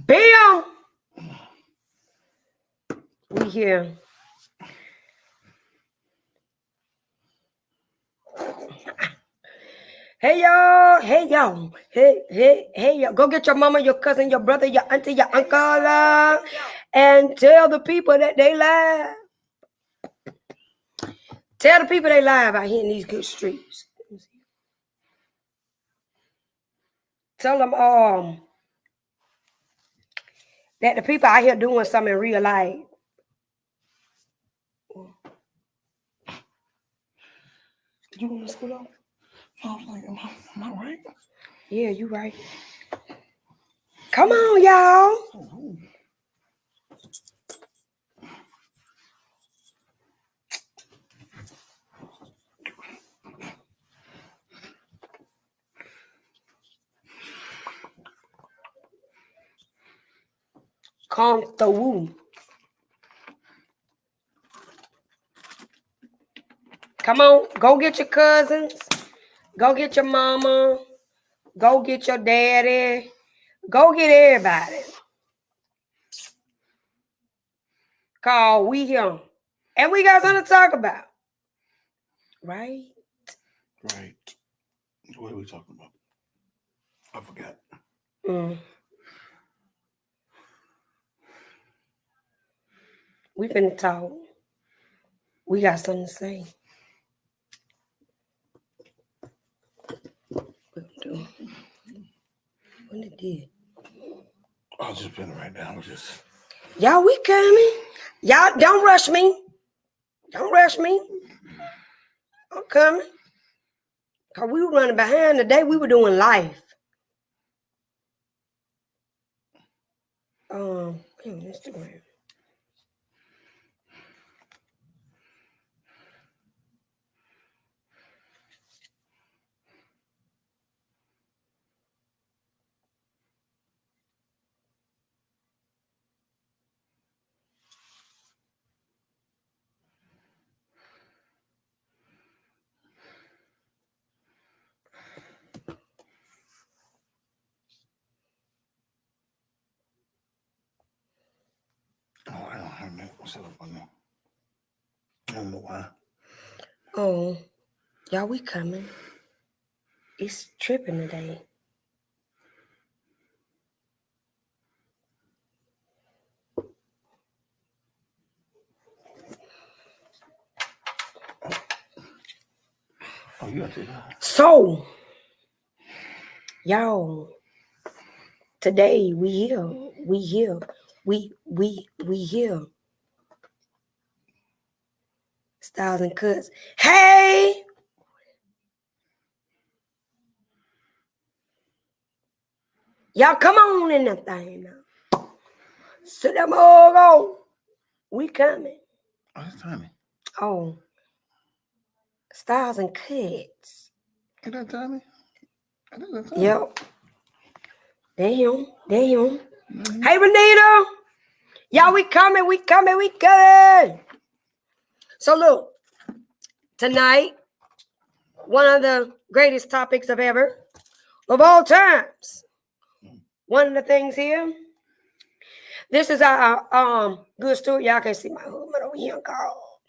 Bam! We here. Hey y'all, hey y'all, hey y'all. Go get your mama, your cousin, your brother, your auntie, your uncle, and tell the people that they live. Tell the people they live out here in these good streets. Tell them that the people out here doing something in real life. You want to school off? I was like, am I right? Yeah, you right. Come on, y'all. Come through. Come on, go get your cousins. Go get your mama. Go get your daddy. Go get everybody. Cause we here. And we got something to talk about. Right? Right. What are we talking about? I forgot. We finna talk. We got something to say. What it did? I'll just pin it right down. Y'all, we coming. Y'all, don't rush me. Don't rush me. I'm coming. Cause we were running behind today. We were doing life. Instagram. Oh, I don't have that set up on there. I don't know why. Oh, y'all, we coming. It's tripping today. Oh, you got to do that. So, y'all, today we here. We here. We here. Styles and Cuts. Hey! Y'all come on in that thing now. Sit them all go. We coming. Oh, that's Tommy. Oh. Styles and Cuts. Ain't that Tommy? Yep. They him. Mm-hmm. Hey, Renita. Y'all, we coming. So look, tonight, one of the greatest topics of all times. One of the things here. This is our Good Stewart. Y'all can see my husband over here, Carl.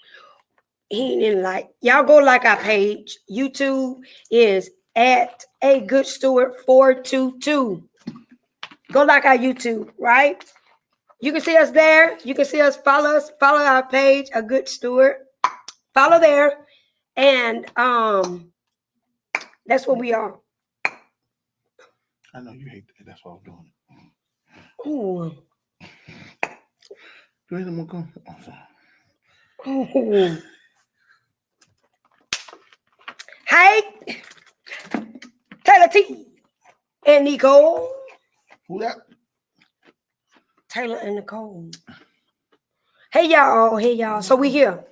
He didn't like. Y'all go like our page. YouTube is at a Good Stewart 422. Go like our YouTube, right? You can see us there. You can see us. Follow our page, a Good Stewart. Follow there, and that's what we are. I know you hate that. That's why I'm doing it. Ooh. Do you more come? Ooh. Hey, Taylor T and Nicole. Who that? Taylor and Nicole. Hey y'all. So we here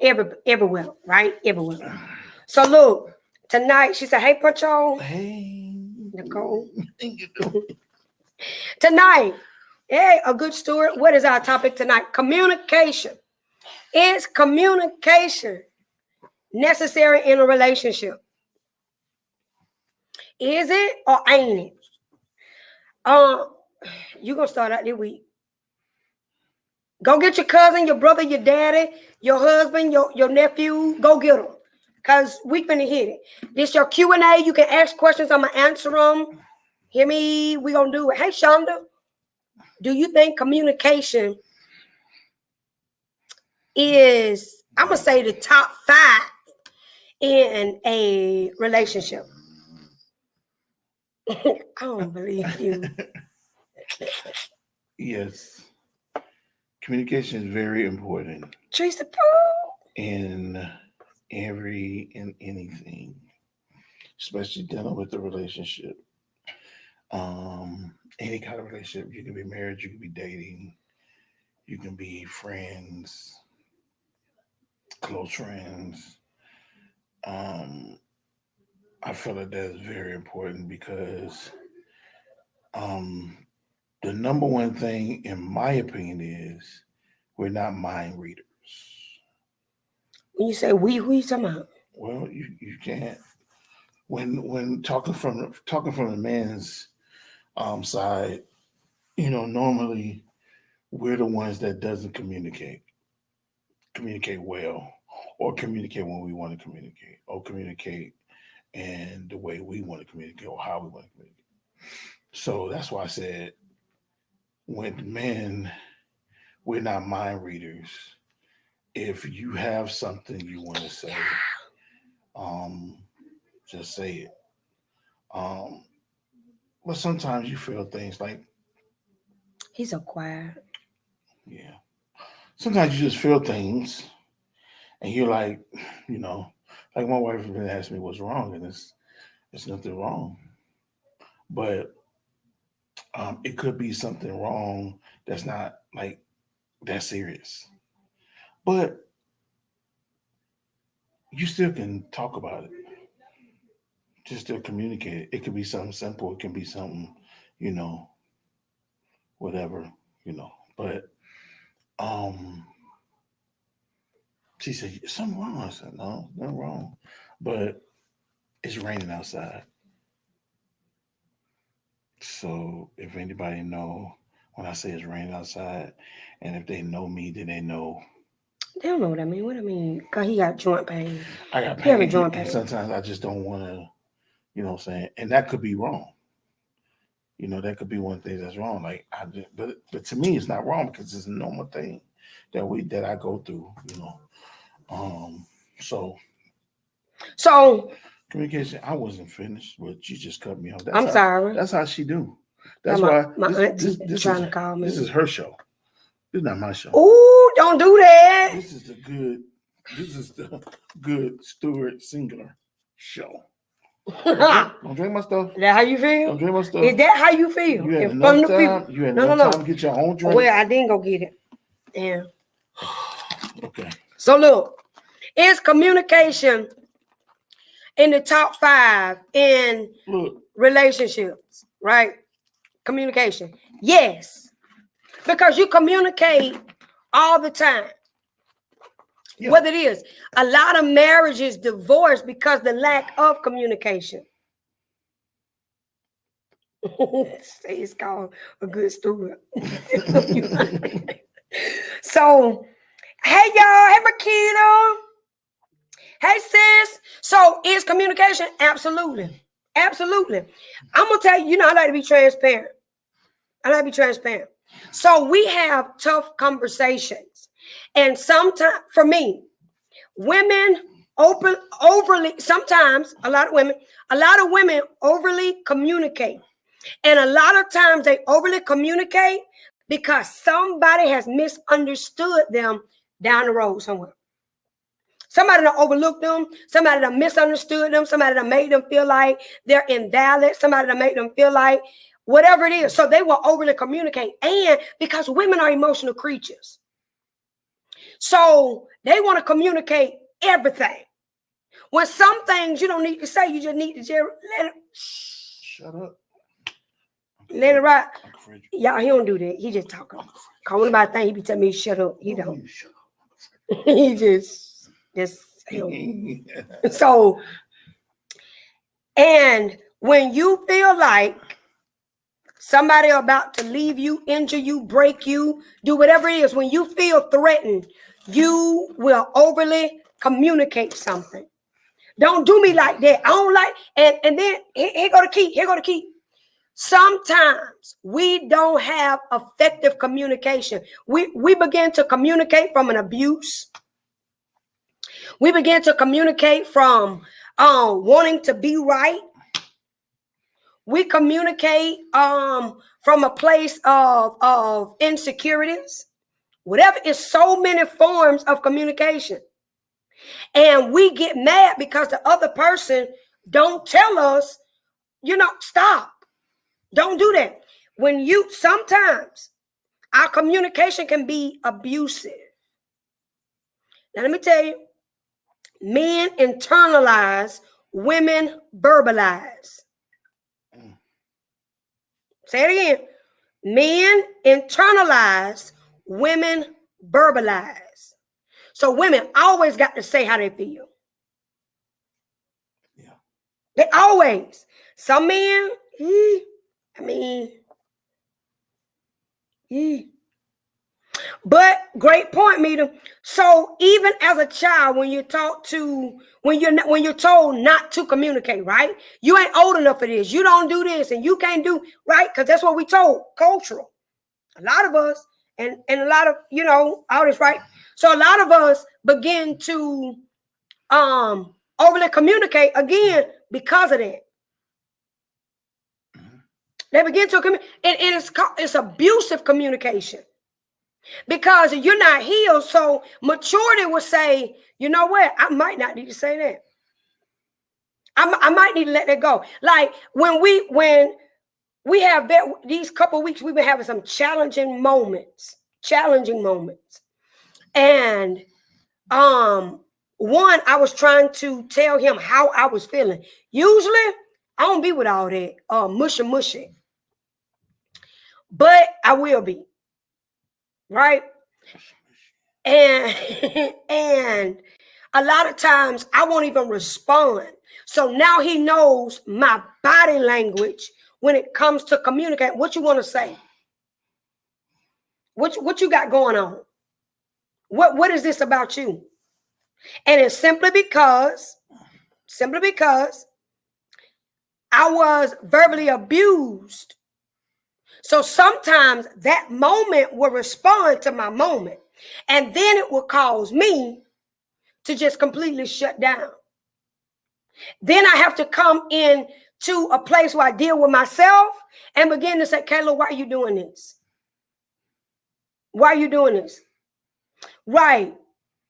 everywhere, right? Everywhere. So look, tonight she said, "Hey, Pancho." Hey, Nicole. Tonight, hey, a Good Stewart. What is our topic tonight? Communication. Is communication necessary in a relationship? Is it or ain't it? You're going to start out this week. Go get your cousin, your brother, your daddy, your husband, your nephew. Go get them. Because we finna hit it. This your Q&A. You can ask questions. I'm going to answer them. Hear me? We going to do it. Hey, Shonda. Do you think communication is, I'm going to say, the top 5 in a relationship? I don't believe you. Yes. Communication is very important Teresa, in anything, especially dealing with the relationship. Any kind of relationship. You can be married, you can be dating, you can be friends, close friends. I feel that that is very important because the number one thing, in my opinion, is we're not mind readers. when you say we, who you talking about? Well, you can't when talking from the man's side. Normally we're the ones that doesn't communicate well, or communicate when we want to communicate, or communicate in the way we want to communicate, or how we want to communicate. So that's why I said, when men, we're not mind readers. If you have something you want to say, um, just say it. Um, but sometimes you feel things like, He's so quiet. yeah. Sometimes you just feel things, and you're like, like my wife has been asking me what's wrong, and it's nothing wrong, but it could be something wrong that's not like that serious. But you still can talk about it. Just still communicate it. It could be something simple. It can be something, you know, whatever, But um, she said, something wrong. I said, no, nothing wrong. But it's raining outside. So if anybody know, when I say it's raining outside, and if they know me, then they know They don't know what I mean. What I mean? Because he got joint pain. I got He having pain. joint And pain. sometimes I just don't want to, what I'm saying? And that could be wrong. That could be one thing that's wrong. Like but to me, it's not wrong because it's a normal thing that I go through. Um. So So communication. I wasn't finished, but you just cut me off. I'm sorry. That's how she do. Yeah, That's why my auntie this trying is to call me. this is her show. This is not my show. Ooh, don't do that. This is the Good Stewart singular show. Don't drink my stuff. Is that how you feel? Don't drink my stuff. Is that how you feel? You had In enough front of the time. people? You had No. enough time to get your own drink. Well, I didn't go get it. Yeah. Okay. So look, is communication in the top 5 in relationships, right? Communication. Yes. Because you communicate all the time. Yeah. What it is, a lot of marriages divorce because the lack of communication. Say it's called a good steward. So, hey y'all, hey Makita, hey sis. So, is communication? Absolutely. I'm gonna tell you, I like to be transparent. So we have tough conversations, and sometimes, for me, women sometimes a lot of women overly communicate, and a lot of times they overly communicate because somebody has misunderstood them down the road somewhere. Somebody done overlooked them. Somebody done misunderstood them. Somebody done made them feel like they're invalid. Somebody done made them feel like whatever it is. So they will overly communicate. And because women are emotional creatures, so they want to communicate everything. When some things you don't need to say, you just need to just let it. Shut up. Let it ride. Y'all, he don't do that. He just talking. Call him about thing. He be telling me shut up. He don't. He just him. So, and when you feel like somebody about to leave you, injure you, break you, do whatever it is. When you feel threatened, you will overly communicate something. Don't do me like that. I don't like, and then here go the key. Here go the key. Sometimes we don't have effective communication. We begin to communicate from an abuse. We begin to communicate from wanting to be right. We communicate from a place of insecurities. Whatever, is so many forms of communication. And we get mad because the other person don't tell us, stop. Don't do that. Sometimes our communication can be abusive. Now, let me tell you, men internalize, women verbalize. Say it again. Men internalize, women verbalize. So women always got to say how they feel. Yeah. They always. Some men, But great point, Mita. So even as a child, when you're told not to communicate, right? You ain't old enough for this. You don't do this, and you can't do right, because that's what we told. Cultural. A lot of us, and a lot of all this, right? So a lot of us begin to overly communicate again because of that. They begin to communicate, and it's abusive communication. Because you're not healed. So maturity will say, you know what? I might not need to say that. I might need to let that go. Like when we have these couple of weeks, we've been having some challenging moments. And one, I was trying to tell him how I was feeling. Usually I don't be with all that mushy. But I will be. Right? And a lot of times I won't even respond. So now he knows my body language when it comes to communicate. What you want to say? What you got going on? What is this about you? And it's simply because I was verbally abused. So sometimes that moment will respond to my moment, and then it will cause me to just completely shut down. Then I have to come in to a place where I deal with myself and begin to say, Kayla, why are you doing this? Why are you doing this? Right.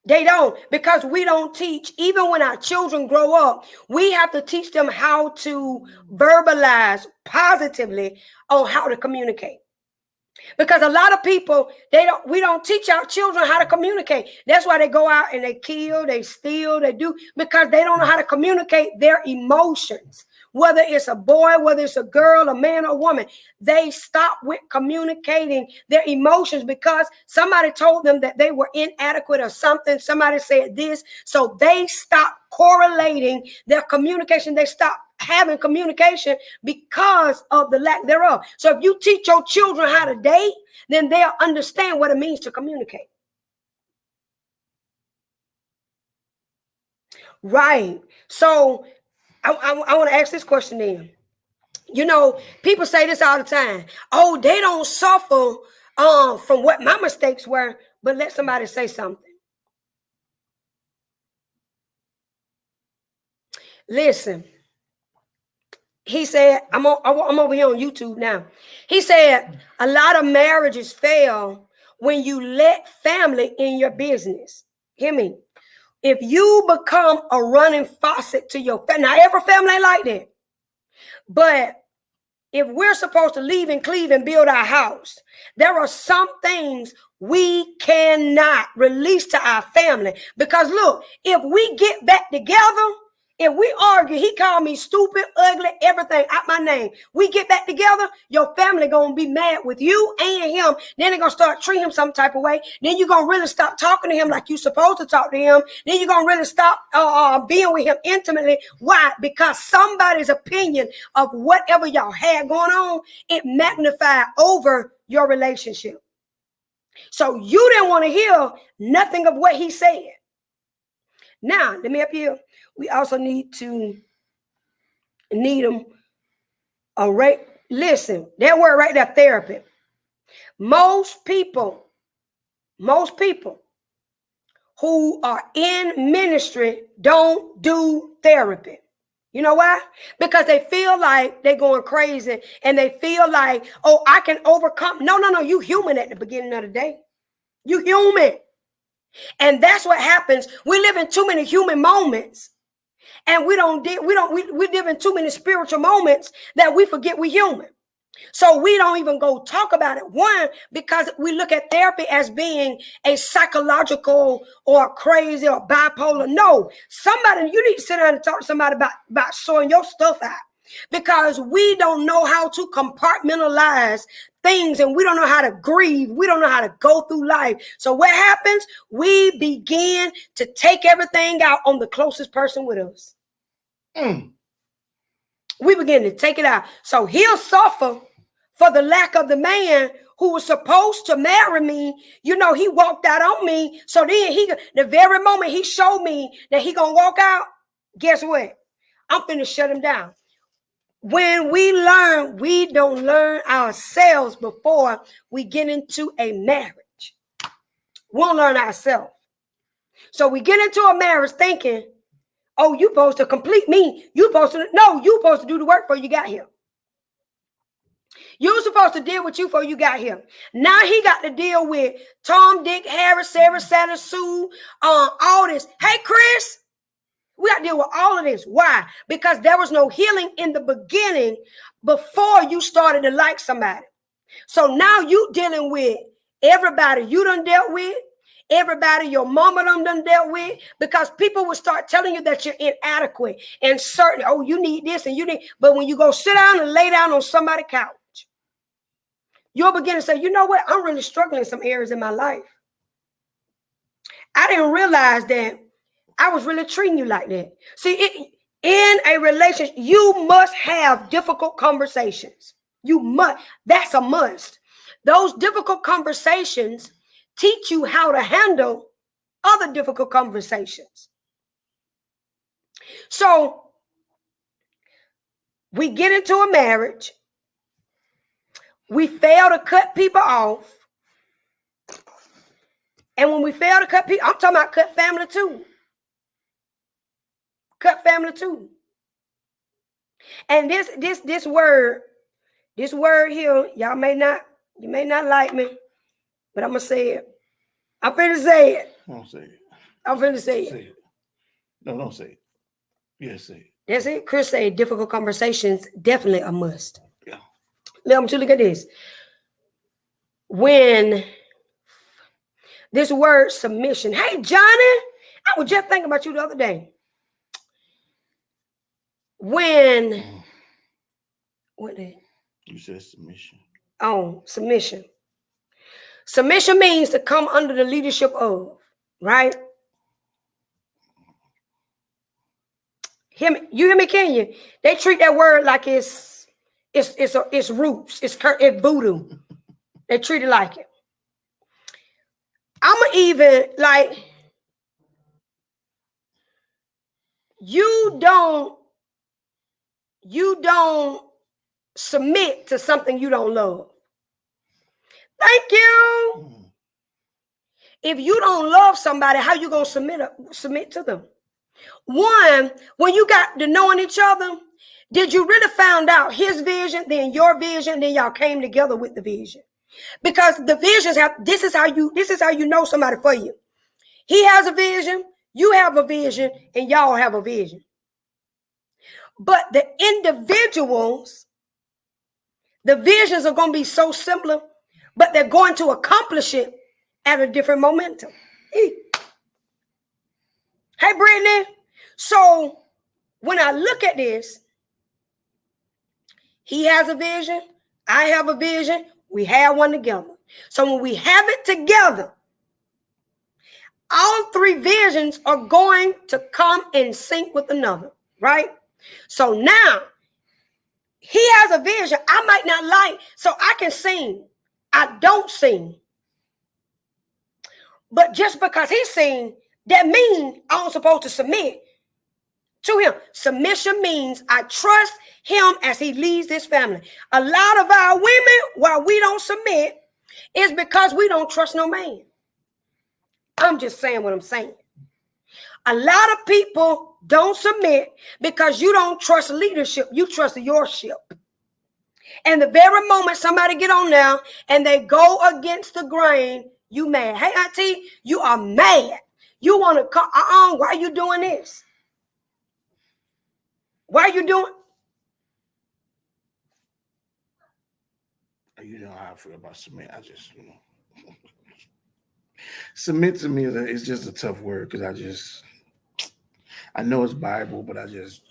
They don't, because we don't teach. Even when our children grow up, we have to teach them how to verbalize positively on how to communicate. Because a lot of people, we don't teach our children how to communicate. That's why they go out and they kill, they steal, they do, because they don't know how to communicate their emotions. Whether it's a boy, whether it's a girl, a man, or a woman, they stop with communicating their emotions because somebody told them that they were inadequate or something. Somebody said this. So they stop correlating their communication. They stop having communication because of the lack thereof. So if you teach your children how to date, then they'll understand what it means to communicate. Right. So I want to ask this question then. People say this all the time. Oh, they don't suffer from what my mistakes were, but let somebody say something. Listen. He said, I'm over here on YouTube now. He said, a lot of marriages fail when you let family in your business. Hear me. If you become a running faucet to your family, now every family ain't like that. But if we're supposed to leave and cleave and build our house, there are some things we cannot release to our family. Because look, if we get back together, If we argue, he called me stupid, ugly, everything out my name. We get back together, your family gonna be mad with you and him. Then they're gonna start treating him some type of way. Then you're gonna really stop talking to him like you're supposed to talk to him. Then you're gonna really stop being with him intimately. Why? Because somebody's opinion of whatever y'all had going on, it magnified over your relationship. So you didn't want to hear nothing of what he said. Now, let me up here. We also need them listen, that word right there, therapy. Most people who are in ministry don't do therapy. You know why? Because they feel like they're going crazy and they feel like, oh, I can overcome. No, you human at the beginning of the day. You human. And that's what happens. We live in too many human moments. And we live in too many spiritual moments that we forget we're human. So we don't even go talk about it. One, because we look at therapy as being a psychological or crazy or bipolar. No, you need to sit down and talk to somebody about sorting your stuff out. Because we don't know how to compartmentalize things and we don't know how to grieve. We don't know how to go through life. So what happens? We begin to take everything out on the closest person with us. We begin to take it out. So he'll suffer for the lack of the man who was supposed to marry me. You know, he walked out on me. So then the very moment he showed me that he gonna walk out, guess what? I'm finna shut him down. When we learn, we don't learn ourselves before we get into a marriage. We'll learn ourselves. So we get into a marriage thinking, oh, you supposed to complete me. You supposed to do the work before you got here. You were supposed to deal with you before you got here. Now he got to deal with Tom, Dick, Harry, Sarah, Sally, Sue, all this. Hey, Chris, we got to deal with all of this. Why? Because there was no healing in the beginning before you started to like somebody. So now you dealing with everybody you done dealt with, everybody your mama done dealt with, because people will start telling you that you're inadequate and certain, oh, you need this and you need, but when you go sit down and lay down on somebody's couch, you'll begin to say, you know what? I'm really struggling in some areas in my life. I didn't realize that I was really treating you like that. See, in a relationship, you must have difficult conversations. You must. That's a must. Those difficult conversations teach you how to handle other difficult conversations. So we get into a marriage. We fail to cut people off. And when we fail to cut people, I'm talking about cut family too. Cut family too. And this word here, you may not like me, but I'm gonna say it. I'm finna say it. Don't say it. I'm finna say it. Say it. No, don't say it. Yes, say it. That's it. Chris said difficult conversations, definitely a must. Yeah. Let me look at this. When this word submission. Hey, Johnny, I was just thinking about you the other day. What did you said submission? Oh, submission. Submission means to come under the leadership of, right? You hear me, can you? They treat that word like it's roots, it's voodoo. They treat it like it. I'ma even like you don't submit to something you don't love. Thank you. If you don't love somebody, how you gonna submit to them? One, when you got to knowing each other, did you really find out his vision, then your vision, then y'all came together with the vision? Because the visions this is how you know somebody for you. He has a vision, you have a vision, and y'all have a vision. But the individuals, the visions are going to be so similar, but they're going to accomplish it at a different momentum. Hey, Brittany. So when I look at this, he has a vision, I have a vision, we have one together. So when we have it together, all three visions are going to come in sync with another, right? So now he has a vision I might not like, so I can sing. I don't sing. But just because he sing, that means I'm supposed to submit to him. Submission means I trust him as he leads this family. A lot of our women, why we don't submit, is because we don't trust no man. I'm just saying what I'm saying. A lot of people don't submit because you don't trust leadership. You trust your ship. And the very moment somebody get on now and they go against the grain, you mad. Hey, auntie, you are mad. You want to come, why are you doing this? Why are you doing? You know how I feel about submit. I just, submit to me is just a tough word because I know it's Bible, but I just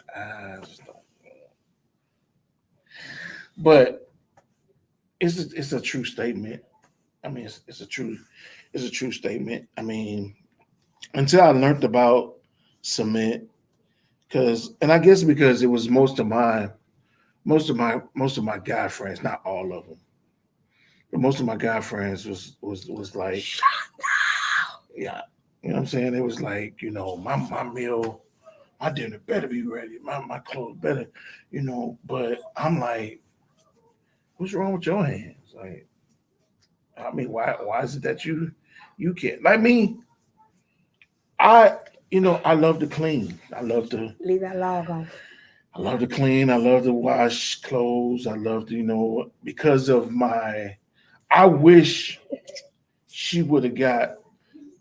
don't. But it's a true statement. I mean, it's a true statement. I mean, until I learned about submit, and I guess because it was most of my guy friends, not all of them, but most of my guy friends was like, yeah, you know what I'm saying? It was like, my meal, my dinner better be ready, my clothes better, But I'm like, what's wrong with your hands? Like, I mean, why is it that you can't? Like me, I love to clean. I love to leave that log off. I love to clean. I love to wash clothes. I love to, because of I wish she would have got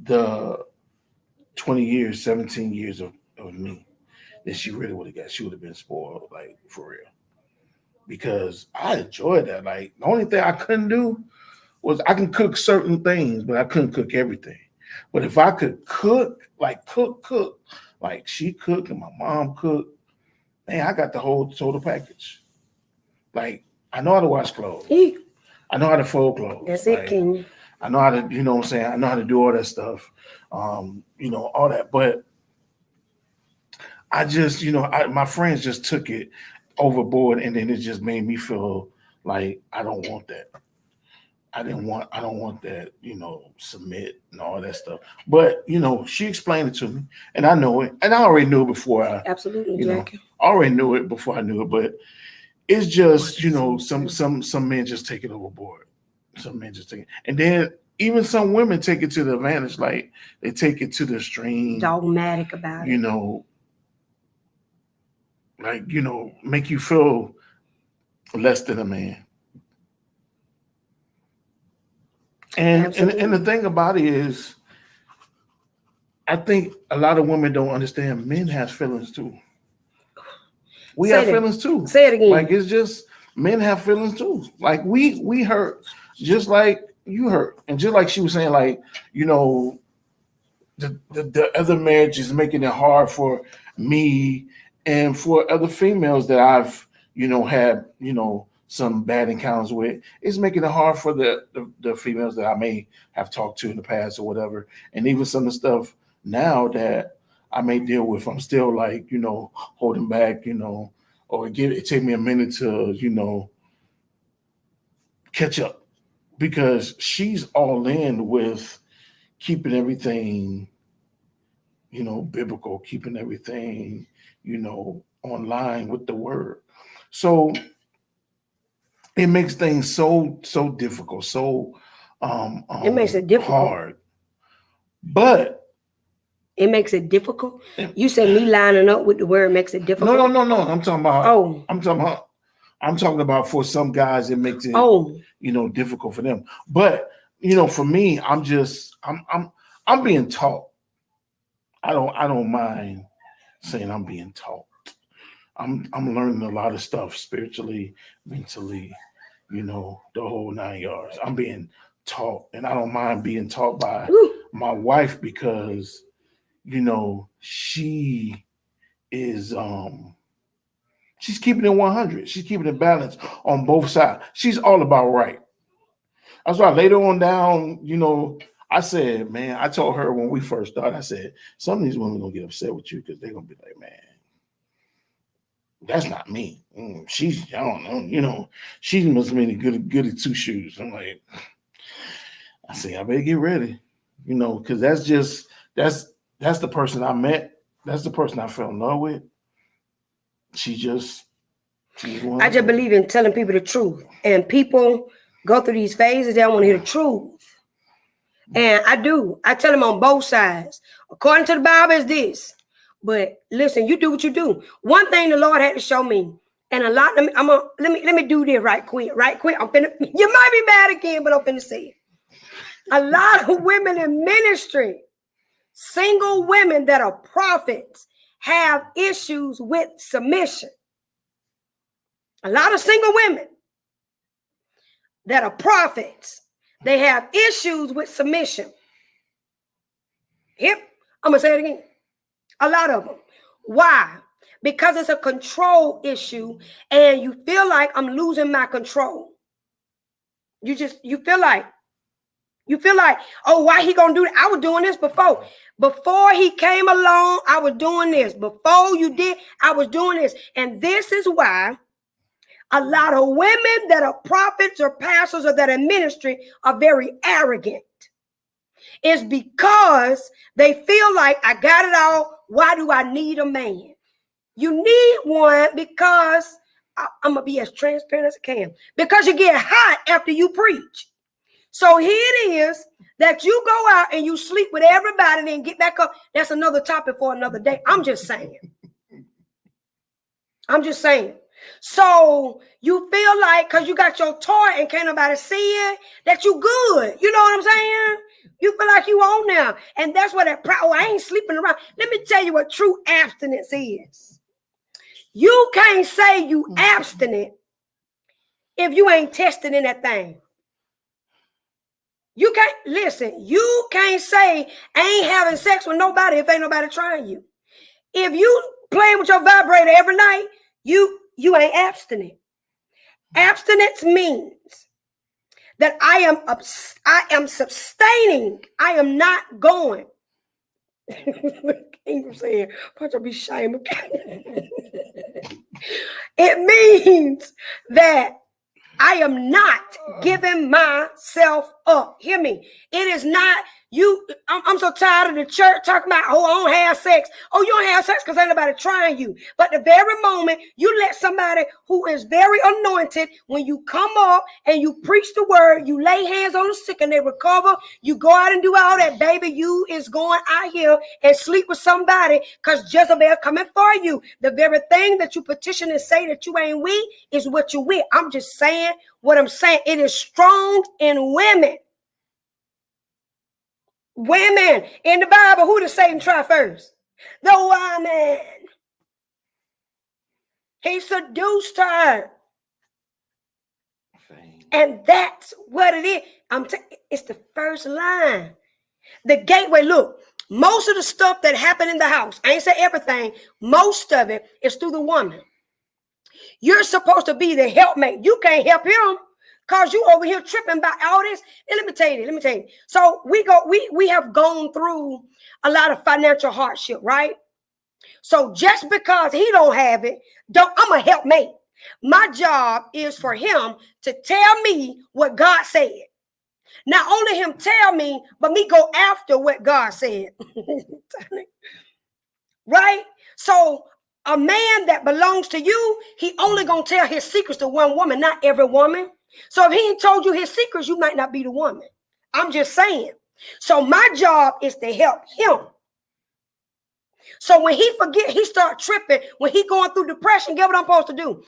the 20 years, 17 years of me that she really would have got. She would have been spoiled, like, for real. Because I enjoyed that. Like, the only thing I couldn't do was I can cook certain things, but I couldn't cook everything. But if I could cook, like cook, like she cooked and my mom cooked, man, I got the whole total package. Like, I know how to wash clothes. I know how to fold clothes. That's it, King. I know how to, what I'm saying? I know how to do all that stuff. All that. But I just, my friends just took it overboard, and then it just made me feel like I don't want that. I don't want that, submit and all that stuff. But, she explained it to me, and I know it. And I already knew it before absolutely, Jackie. I already knew it before I knew it, but it's just, some men just take it overboard. Some men just take it. And then even some women take it to the advantage, like they take it to the extreme. Dogmatic about it. Make you feel less than a man. And the thing about it is, I think a lot of women don't understand men have feelings too. We have feelings too. Say it again. Like, it's just men have feelings too. Like we hurt just like you hurt. And just like she was saying, like, the other marriage is making it hard for me and for other females that I've, had, some bad encounters with. It's making it hard for the females that I may have talked to in the past or whatever. And even some of the stuff now that I may deal with, I'm still like, holding back, or it take me a minute to, catch up, because she's all in with keeping everything, biblical, keeping everything, online with the word. So it makes things so difficult, so it makes it difficult, hard. But it makes it difficult. You said me lining up with the word makes it difficult. No. I'm talking about. I'm talking about for some guys it makes it difficult for them. But for me, I'm being taught. I don't mind saying I'm being taught. I'm learning a lot of stuff spiritually, mentally, the whole 9 yards. I'm being taught, and I don't mind being taught by my wife, because she is she's keeping it 100. She's keeping it balanced on both sides. She's all about right. That's why later on down, I said, man, I told her when we first started, I said, some of these women gonna get upset with you because they're gonna be like, man, that's not me. She's, I don't know, she must have been good at two shoes. I'm like, I say, I better get ready, because that's the person I met. That's the person I fell in love with. I just believe in telling people the truth, and people go through these phases. They don't want to hear the truth. And I do. I tell them on both sides. According to the Bible is this. But listen, you do what you do. One thing the Lord had to show me, and a lot. Let me do this right quick. I'm finna. You might be mad again, but I'm finna say it. A lot of women in ministry, single women that are prophets, have issues with submission. A lot of single women that are prophets, they have issues with submission. Yep, I'm going to say it again. A lot of them. Why? Because it's a control issue and you feel like I'm losing my control. You feel like, oh, why he going to do that? I was doing this before. Before he came along, I was doing this. Before you did, I was doing this. And this is why a lot of women that are prophets or pastors or that are in ministry are very arrogant. It's because they feel like I got it all. Why do I need a man? You need one because I'm going to be as transparent as I can. Because you get hot after you preach. So here it is that you go out and you sleep with everybody and then get back up. That's another topic for another day. I'm just saying. So you feel like because you got your toy and can't nobody see it, that you good. You know what I'm saying? You feel like you on now. And that's what I ain't sleeping around. Let me tell you what true abstinence is. You can't say you abstinent if you ain't tested in that thing. You can't say I ain't having sex with nobody if ain't nobody trying you. If you playing with your vibrator every night, you ain't abstinent. Abstinence means that I am sustaining. I am not going. Ingram said, "Punch will be shame." It means that I am not giving myself up. Hear me. It is not you. I'm so tired of the church talking about, oh, I don't have sex. Oh, you don't have sex because ain't nobody trying you. But the very moment you let somebody who is very anointed, when you come up and you preach the word, you lay hands on the sick and they recover, you go out and do all that, baby, you is going out here and sleep with somebody because Jezebel coming for you. The very thing that you petition and say that you ain't with is what you with. I'm just saying what I'm saying. It is strong in women. Women in the Bible, who did Satan try first? The woman. He seduced her. And that's what it is. It's the first line. The gateway. Look, most of the stuff that happened in the house, I ain't say everything, most of it is through the woman. You're supposed to be the helpmate. You can't help him because you over here tripping about all this. And let me tell you. So we have gone through a lot of financial hardship, right? So just because he don't have it, I'm a helpmate. My job is for him to tell me what God said. Not only him tell me, but me go after what God said. Right? So a man that belongs to you, he only gonna tell his secrets to one woman, not every woman. So if he ain't told you his secrets, you might not be the woman. I'm just saying. So my job is to help him. So when he forget, he start tripping. When he going through depression, get what I'm supposed to do?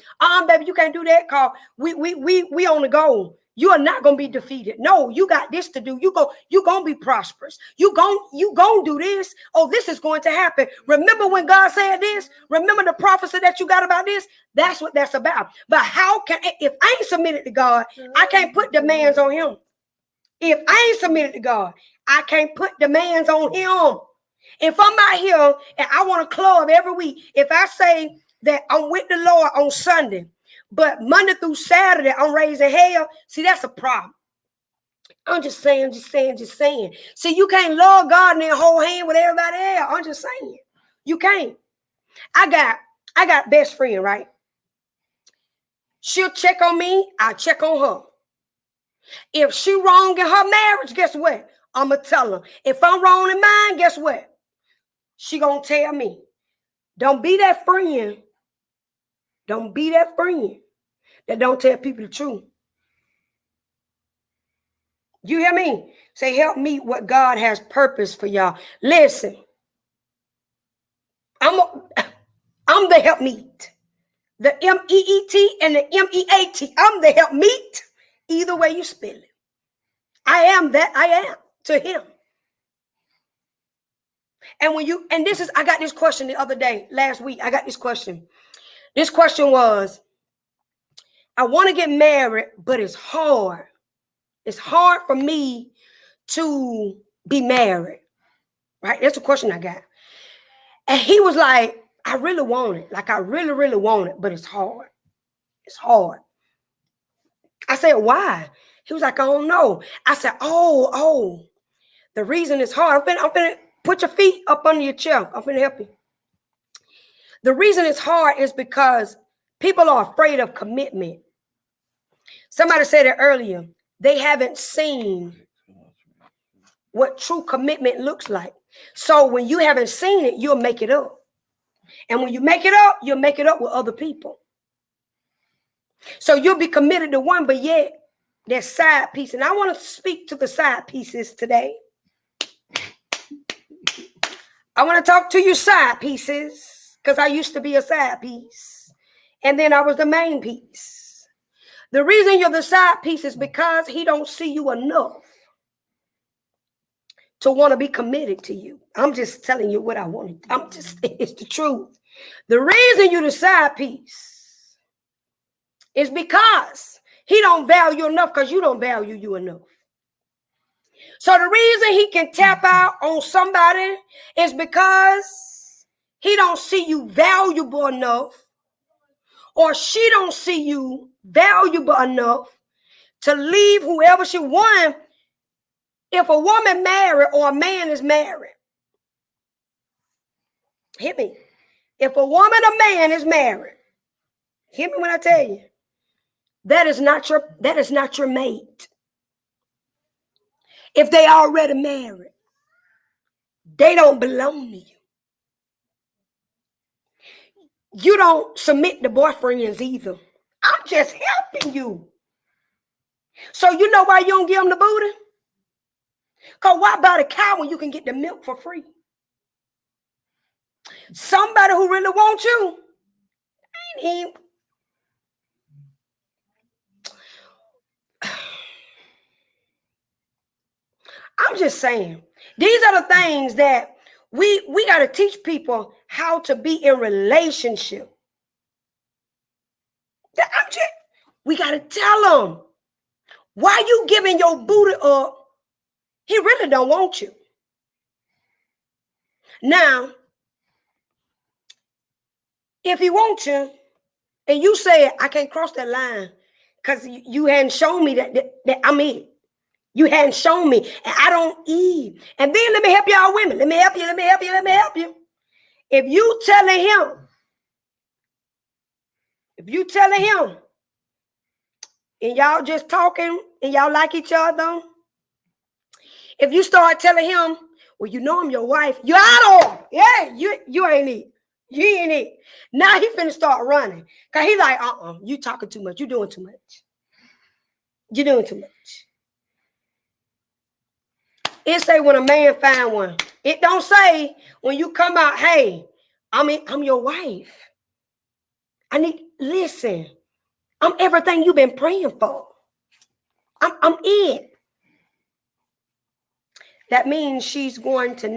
Baby, you can't do that, cause we on the goal. You are not gonna be defeated. No, you got this to do. You gonna be prosperous. You gonna do this. Oh, this is going to happen. Remember when God said this? Remember the prophecy that you got about this? That's what that's about. But if I ain't submitted to God, I can't put demands on him. If I ain't submitted to God, I can't put demands on him. If I'm out here and I want a club every week, if I say that I'm with the Lord on Sunday, but Monday through Saturday I'm raising hell, see, that's a problem. I'm just saying. See, you can't love God and then hold hand with everybody else. I'm just saying. You can't. I got best friend, right? She'll check on me, I'll check on her. If she wrong in her marriage, guess what? I'ma tell her. If I'm wrong in mine, guess what? She gonna tell me. Don't be that friend. Don't be that friend that don't tell people the truth. You hear me? Say, help me what God has purpose for y'all. Listen, I'm the help meet. The MEET and the MEAT. I'm the help meet. Either way you spell it. I am that I am to him. And I got this question the other day, last week. I got this question. This question was, I want to get married, but it's hard. It's hard for me to be married. Right? That's the question I got. And he was like, I really want it. Like, I really, really want it, but it's hard. It's hard. I said, why? He was like, I don't know. I said, oh, the reason it's hard. I'm finna put your feet up under your chair. I'm finna help you. The reason it's hard is because people are afraid of commitment. Somebody said it earlier. They haven't seen what true commitment looks like. So when you haven't seen it, you'll make it up. And when you make it up, you'll make it up with other people. So you'll be committed to one, but yet there's side piece. And I want to speak to the side pieces today. I want to talk to you side pieces, because I used to be a side piece. And then I was the main piece. The reason you're the side piece is because he don't see you enough to want to be committed to you. I'm just telling you what I wanted. It's the truth. The reason you're the side piece is because he don't value enough, because you don't value you enough. So the reason he can tap out on somebody is because he don't see you valuable enough, or she don't see you valuable enough to leave whoever she wants. If a woman married or a man is married, hit me. If a woman or man is married, hear me when I tell you, that is not your mate. If they already married, they don't belong to you. You don't submit to boyfriends either. I'm just helping you. So you know why you don't give them the booty? Because why buy the cow when you can get the milk for free? Somebody who really wants you ain't him. I'm just saying, these are the things that we got to teach people how to be in relationship. We got to tell them, why you giving your booty up? He really don't want you. Now, if he wants you and you say, I can't cross that line because you hadn't shown me that I'm in. You hadn't shown me, and I don't eat. And then let me help y'all women. Let me help you. If you telling him, and y'all just talking, and y'all like each other, if you start telling him, well, you know I'm your wife, you're out of order. Yeah, you ain't it. You ain't it. Now he finna start running. Because he like, you talking too much. You doing too much. You're doing too much. It say when a man find one. It don't say when you come out, hey, I'm your wife. Listen, I'm everything you've been praying for. I'm it. That means she's going to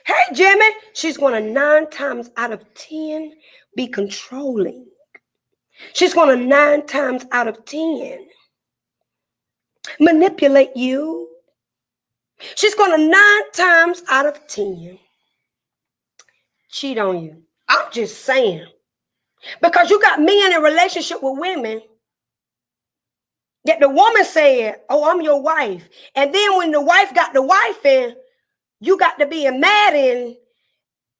hey, Jimmy, she's going to 9 times out of 10 be controlling. She's going to 9 times out of 10 manipulate you. She's going to 9 times out of 10 cheat on you. I'm just saying. Because you got men in relationship with women that the woman said, oh, I'm your wife. And then when the wife got the wife in, you got to be mad in,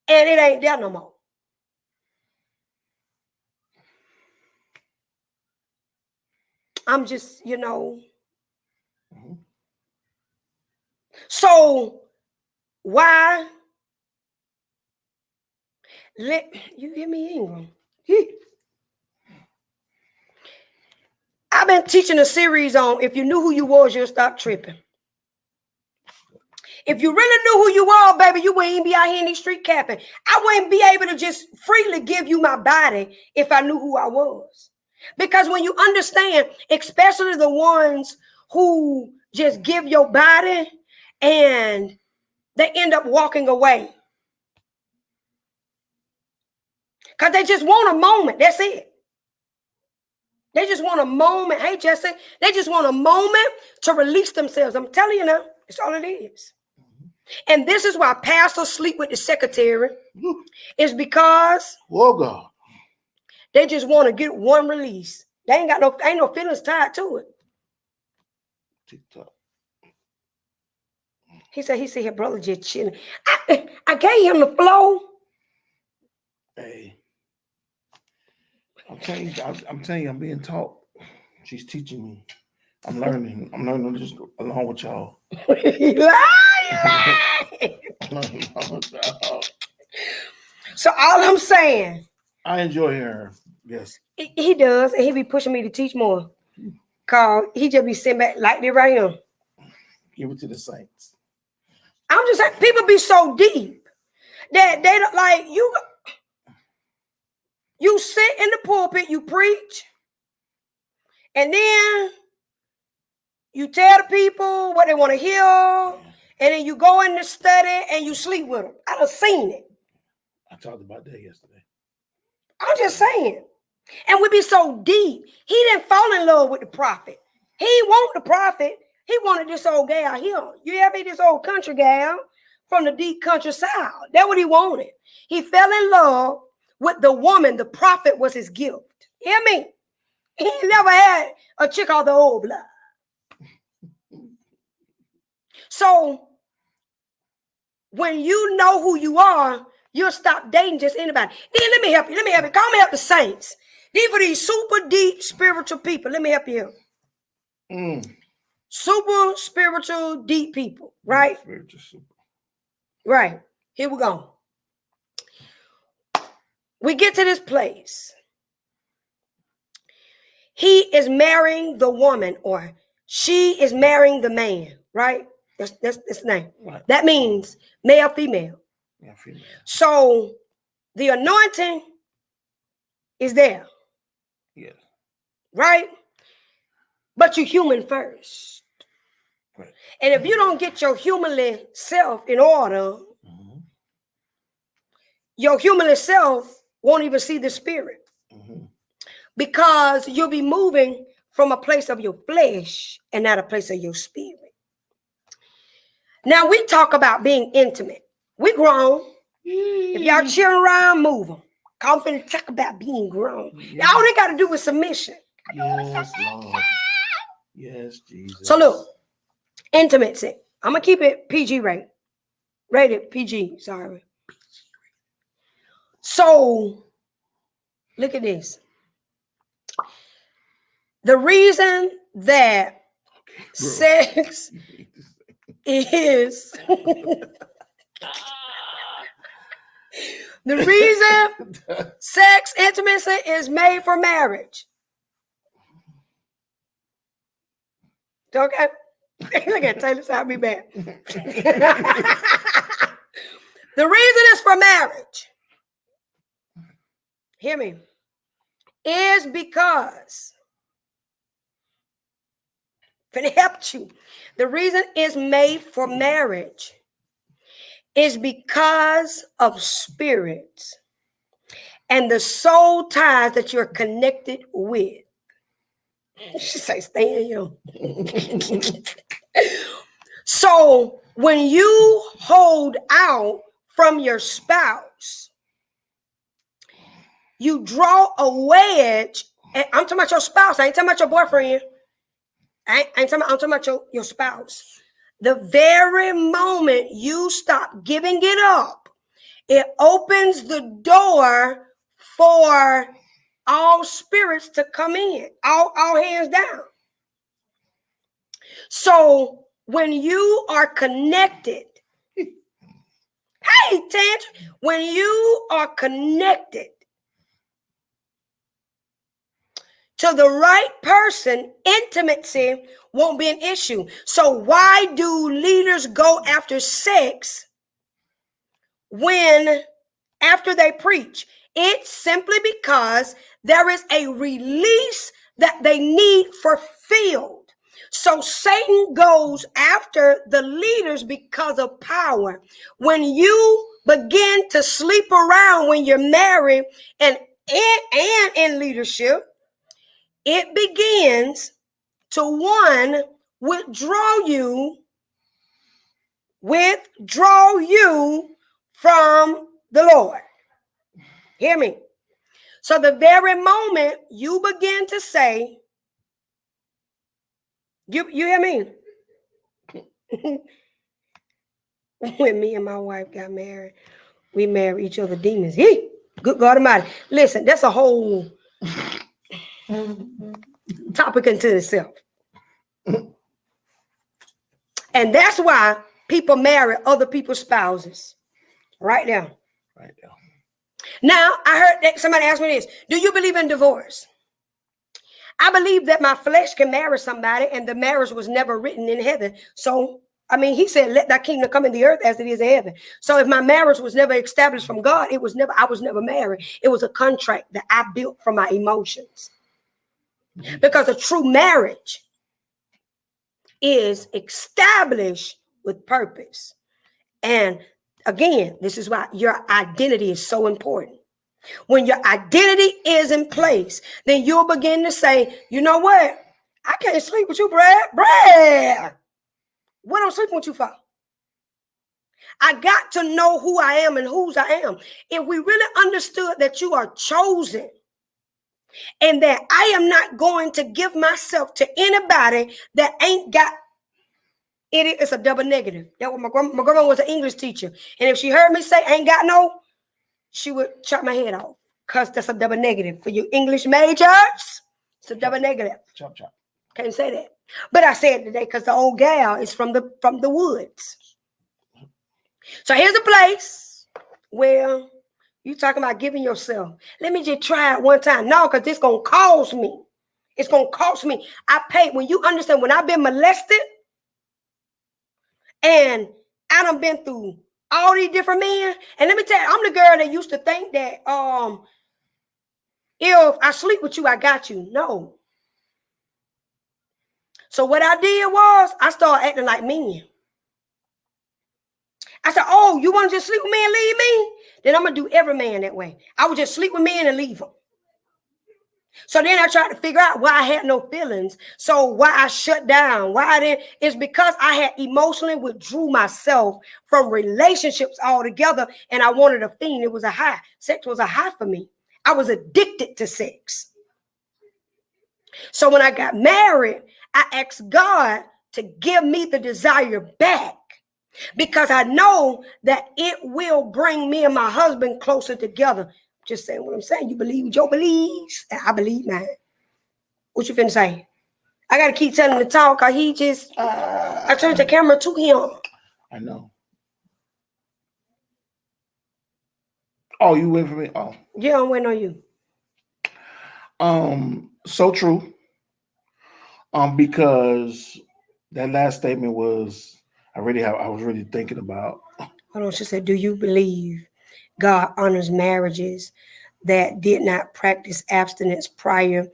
and it ain't there no more. I'm just, Mhm. So why let you hear me, Ingram? I've been teaching a series on if you knew who you was, you'll stop tripping. If you really knew who you are, baby, you wouldn't even be out here in these street capping. I wouldn't be able to just freely give you my body if I knew who I was. Because when you understand, especially the ones who just give your body and they end up walking away. Because they just want a moment. That's it. They just want a moment. Hey, Jesse, they just want a moment to release themselves. I'm telling you now, it's all it is. And this is why pastors sleep with the secretary. It's because God. they just want to get one release. They ain't no feelings tied to it. TikTok. He said, her brother just chilling. I gave him the flow. Hey, I'm telling you, I'm being taught. She's teaching me. I'm learning just along with y'all. So all I'm saying, I enjoy her. Yes, he does, and he be pushing me to teach more. Cause he just be sitting back like this right here. Give it to the saints. I'm just saying, people be so deep that they don't like you. You sit in the pulpit, you preach, and then you tell the people what they want to hear, and then you go in the study and you sleep with them. I done seen it. I talked about that yesterday. I'm just saying. And we be so deep. He didn't fall in love with the prophet. He didn't want the prophet. He wanted this old gal here. You ever this old country gal from the deep countryside? That's what he wanted. He fell in love with the woman. The prophet was his gift. Hear me? He never had a chick off the old blood. So when you know who you are, you'll stop dating just anybody. Then let me help you. Call me help the saints. These for these super deep spiritual people. Let me help you. Super spiritual deep people, right? Spiritual super. Right. Here we go. We get to this place. He is marrying the woman, or she is marrying the man, right? That's the name. Right. That means male, female. Yeah, female. So the anointing is there. Yes. Right? But you're human first. Right. And if you don't get your humanly self in order, your humanly self won't even see the spirit. Because you'll be moving from a place of your flesh and not a place of your spirit. Now we talk about being intimate. We grown. If y'all cheering around, move them. I'm finna talk about being grown. All they got to do with submission. Yes, Lord. Yes, Jesus. So look, intimacy. I'm going to keep it PG rated. Rated PG, sorry. So, look at this. The reason that sex is... The reason sex intimacy is made for marriage. Okay? Look at Taylor side me back. The reason it's for marriage, hear me, is because, if it helped you, the reason it's made for marriage is because of spirits and the soul ties that you're connected with. She say, stay in you. So when you hold out from your spouse, you draw a wedge, and I'm talking about your spouse. I ain't talking about your boyfriend. I'm talking about your spouse. The very moment you stop giving it up, it opens the door for all spirits to come in, all hands down. So when you are connected, hey, Tantra, when you are connected to the right person, intimacy won't be an issue. So why do leaders go after sex when after they preach? It's simply because there is a release that they need fulfilled. So Satan goes after the leaders because of power. When you begin to sleep around when you're married and in leadership, it begins to one, withdraw you from the Lord. Hear me. So the very moment you begin to say, you hear me? When me and my wife got married, we married each other demons. Good God Almighty. Listen, that's a whole topic into itself. And that's why people marry other people's spouses. Right now. Right now. Now, I heard that somebody asked me this. Do you believe in divorce? I believe that my flesh can marry somebody, and the marriage was never written in heaven. So, I mean, he said, let thy kingdom come in the earth as it is in heaven. So if my marriage was never established from God, I was never married. It was a contract that I built from my emotions. Because a true marriage is established with purpose. And again, this is why your identity is so important. When your identity is in place, then you'll begin to say, you know what? I can't sleep with you, Brad. What I'm sleeping with you for? I got to know who I am and whose I am. If we really understood that you are chosen and that I am not going to give myself to anybody that ain't got it, it's a double negative. That was my grandma was an English teacher. And if she heard me say ain't got no, she would chop my head off. Because that's a double negative. For you English majors, it's a double negative. Chop, chop. Can't say that. But I said it today because the old gal is from the woods. So here's a place where you talking about giving yourself. Let me just try it one time. No, because this going to cost me. It's going to cost me. I paid. When you understand, when I've been molested and I done been through all these different men. And let me tell you, I'm the girl that used to think that if I sleep with you, I got you. No. So what I did was I started acting like men. I said, oh, you want to just sleep with me and leave me? Then I'm going to do every man that way. I would just sleep with men and leave them. So then I tried to figure out why I had no feelings. So why I shut down, why I didn't, it's because I had emotionally withdrew myself from relationships altogether. And I wanted a fiend. It was a high. Sex was a high for me. I was addicted to sex. So when I got married, I asked God to give me the desire back because I know that it will bring me and my husband closer together. Just saying what I'm saying. You believe your beliefs, and I believe mine. What you finna say? I gotta keep telling him to talk, cause he just I turned the camera to him. I know. Oh, you wait for me? Oh. Yeah, I'm waiting on you. So true. Because that last statement was I was really thinking about. Hold on, she said, do you believe God honors marriages that did not practice abstinence prior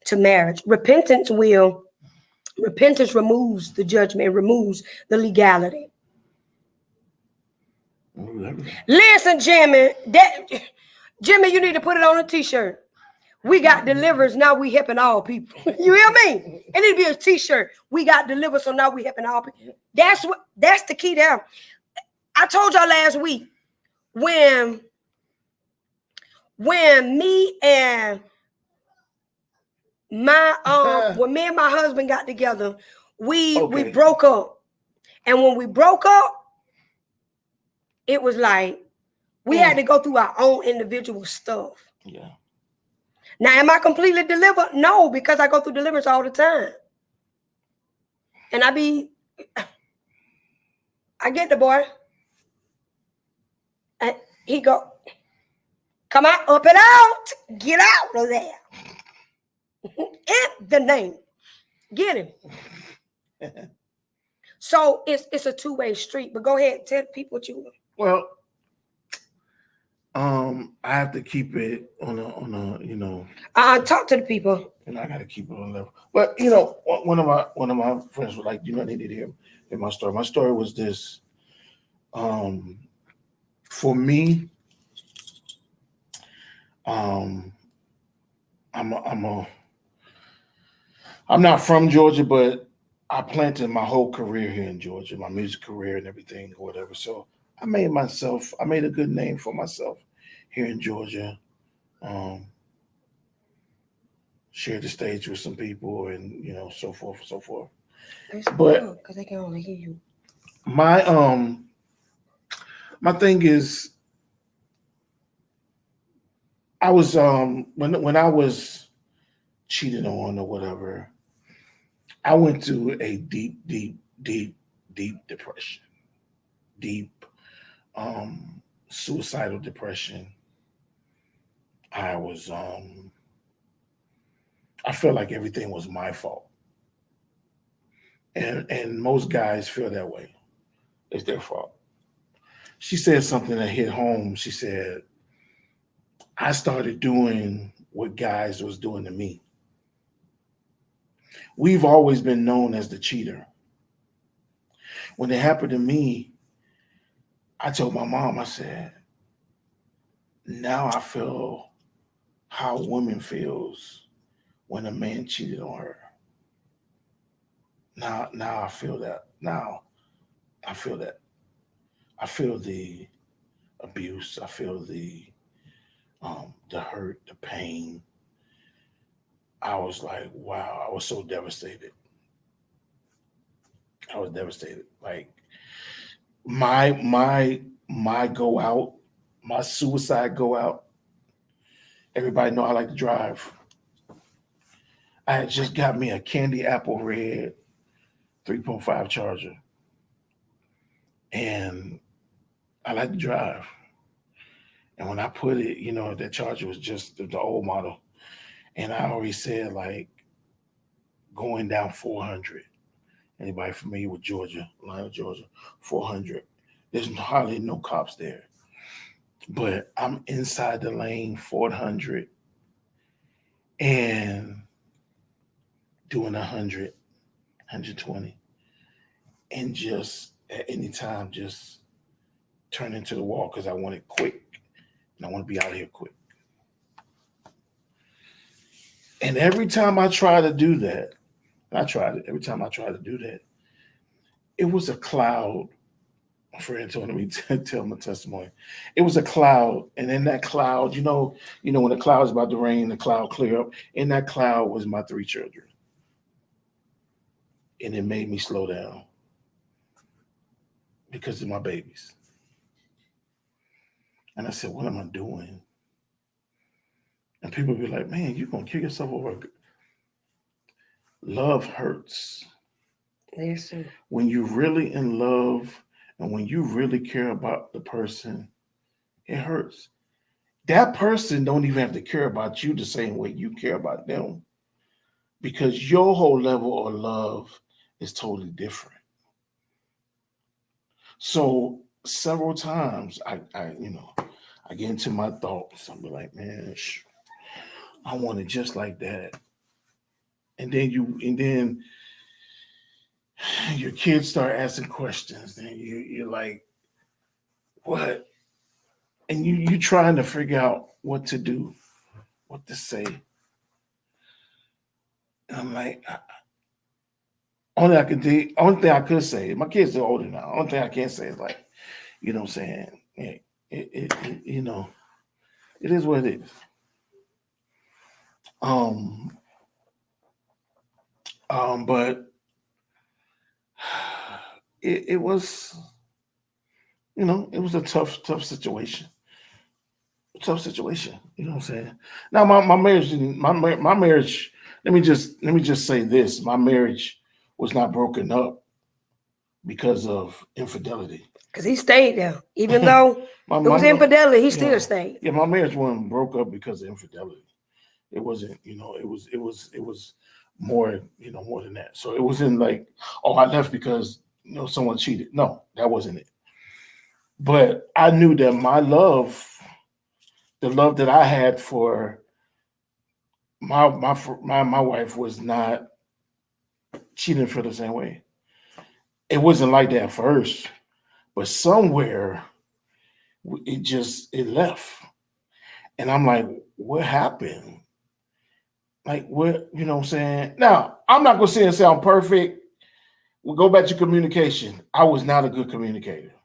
to marriage? Repentance removes the judgment, removes the legality. Listen, Jimmy, Jimmy, you need to put it on a t-shirt. We got deliverance, now we helping all people. You hear me? It need to be a t-shirt. We got deliverance, so now we helping all people. That's the key there. I told y'all last week when when me and when me and my husband got together, we broke up. And when we broke up, it was like we had to go through our own individual stuff. Yeah. Now, am I completely delivered? No, because I go through deliverance all the time. And I get the boy. And he go, come out, up and out. Get out of there. In the name. Get him. So it's a two-way street. But go ahead, tell people what you want. Well, I have to keep it on a talk to the people. And I gotta keep it on level. But one of my friends was like, they need to hear my story. My story was this. For me, I'm not from Georgia, but I planted my whole career here in Georgia, my music career and everything, or whatever. So I made a good name for myself here in Georgia. Shared the stage with some people and so forth and so forth. But because they can only hear you. My thing is, I was when I was cheated on or whatever, I went through a deep depression, deep suicidal depression. I was I felt like everything was my fault. And most guys feel that way. It's their fault. She said something that hit home. She said, I started doing what guys was doing to me. We've always been known as the cheater. When it happened to me, I told my mom, I said, now I feel how a woman feels when a man cheated on her. Now I feel that. Now I feel that. I feel the abuse. I feel the hurt, the pain. I was like, wow, I was so devastated. I was devastated. Like my go out, my suicide go out. Everybody know I like to drive. I had just got me a candy apple red 3.5 Charger. And I like to drive. And when I put it, that Charger was just the old model. And I already said, like, going down 400. Anybody familiar with Georgia, Atlanta, Georgia, 400. There's hardly no cops there. But I'm inside the lane, 400, and doing 100, 120. And just at any time, just turn into the wall because I want it quick. And I want to be out of here quick. And every time I try to do that, every time I try to do that, it was a cloud. My friend told me to tell my testimony. It was a cloud. And in that cloud, when the cloud is about to rain, the cloud clear up. In that cloud was my 3 children. And it made me slow down because of my babies. And I said, what am I doing? And people be like, man, you're going to kill yourself over. Love hurts. Yes, sir. When you're really in love and when you really care about the person, it hurts. That person don't even have to care about you the same way you care about them because your whole level of love is totally different. So several times I get into my thoughts. I'm like, man, I want it just like that. And then your kids start asking questions. Then you're like, what? And you trying to figure out what to do, what to say. And I'm like, only thing I could say, my kids are older now. Only thing I can say is like, you know what I'm saying? It is what it is. Um, but it was, it was a tough situation. Tough situation. You know what I'm saying? Now my marriage didn't my marriage. Let me just say this: my marriage was not broken up because of infidelity. Because he stayed there. Even though my it was my infidelity, he still yeah stayed. yeah my marriage wasn't broke up because of infidelity. It wasn't. It was more than that. So it wasn't like, oh, I left because someone cheated. No, that wasn't it. But I knew that the love that I had for my wife was not. She didn't feel the same way. It wasn't like that at first, but somewhere it left, and I'm like, what happened? Like, what, what I'm saying? Now, I'm not gonna sit and say I'm perfect. We'll go back to communication. I was not a good communicator.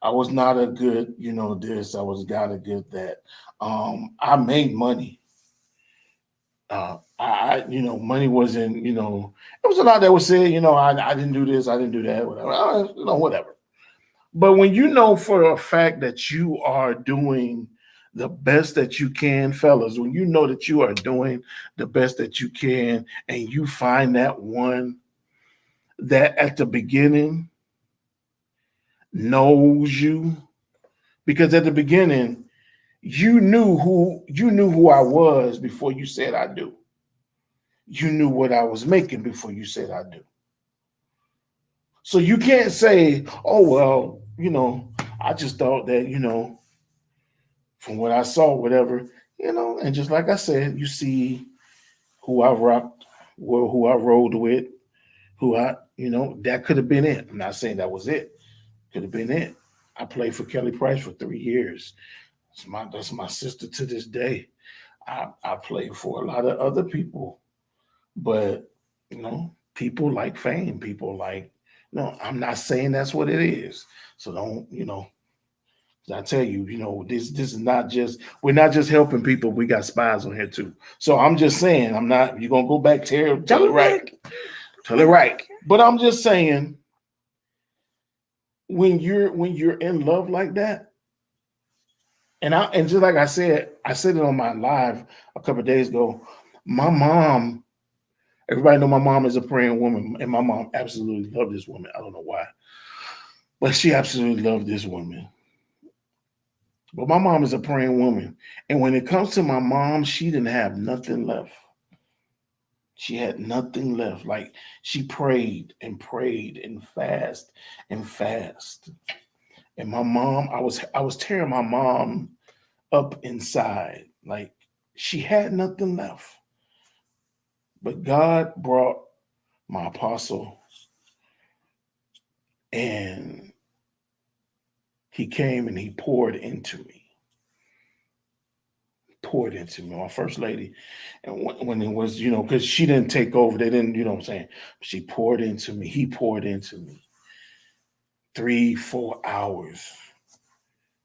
I was not a good, this. I was not a good that. I made money. Money wasn't, it was a lot that was said, I didn't do this, I didn't do that, whatever, whatever. But when you know for a fact that you are doing the best that you can, fellas, when you know that you are doing the best that you can, and you find that one that at the beginning knows you, because at the beginning you knew who I was before you said I do. You knew what I was making before you said I do. So you can't say, oh well, I just thought that, from what I saw, whatever, and just like I said, you see who I rocked, who I rolled with, that could have been it. I'm not saying that was it. Could have been it. I played for Kelly Price for 3 years. That's my sister to this day. I played for a lot of other people, but people like fame. People like, no, I'm not saying that's what it is. So don't, I tell you, this is not just, we're not just helping people. We got spies on here too. So I'm just saying, I'm not. You're gonna go back, tell it right, tell it right. But I'm just saying, when you're in love like that, and just like I said it on my live a couple of days ago. My mom, everybody know my mom is a praying woman, and my mom absolutely loved this woman. I don't know why, but she absolutely loved this woman. But my mom is a praying woman. And when it comes to my mom, she didn't have nothing left. She had nothing left. Like, she prayed and prayed and fast and fast. And my mom, I was tearing my mom up inside. Like, she had nothing left. But God brought my apostle, and he came and he poured into me, my first lady. And when it was, because she didn't take over, they didn't, what I'm saying? She poured into me. He poured into me 3-4 hours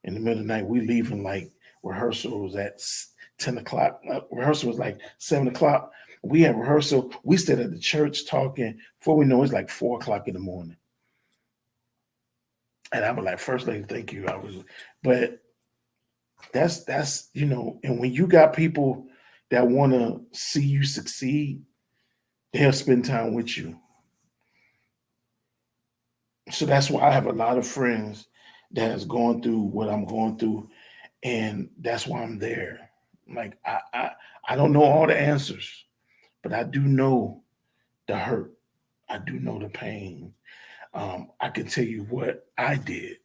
in the middle of the night. We leaving, like, rehearsal was at 10 o'clock. Rehearsal was like 7 o'clock. We had rehearsal. We stayed at the church talking. Before we know, it's like 4 o'clock in the morning. And I was like, First Lady, thank you. But that's and when you got people that want to see you succeed, they'll spend time with you. So that's why I have a lot of friends that has gone through what I'm going through, and that's why I'm there. Like, I don't know all the answers, but I do know the hurt. I do know the pain. I can tell you what I did.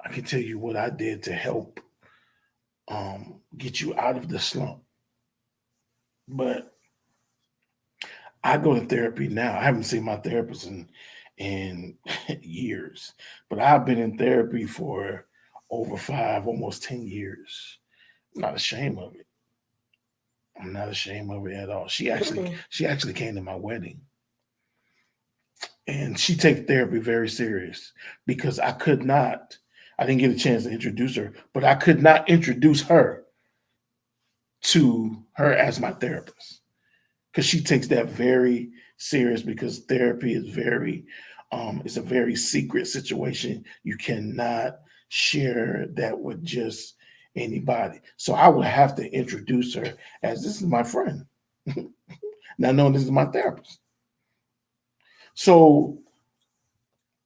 I can tell you what I did to help get you out of the slump. But I go to therapy now. I haven't seen my therapist in years, but I've been in therapy for over 5, almost 10 years. I'm not ashamed of it. I'm not ashamed of it at all. She actually came to my wedding, and she takes therapy very serious, because I could not. I didn't get a chance to introduce her, but I could not introduce her to her as my therapist because she takes that very serious because therapy is it's a very secret situation. You cannot share that with just anybody. So I would have to introduce her as this is my friend. Now knowing this is my therapist. So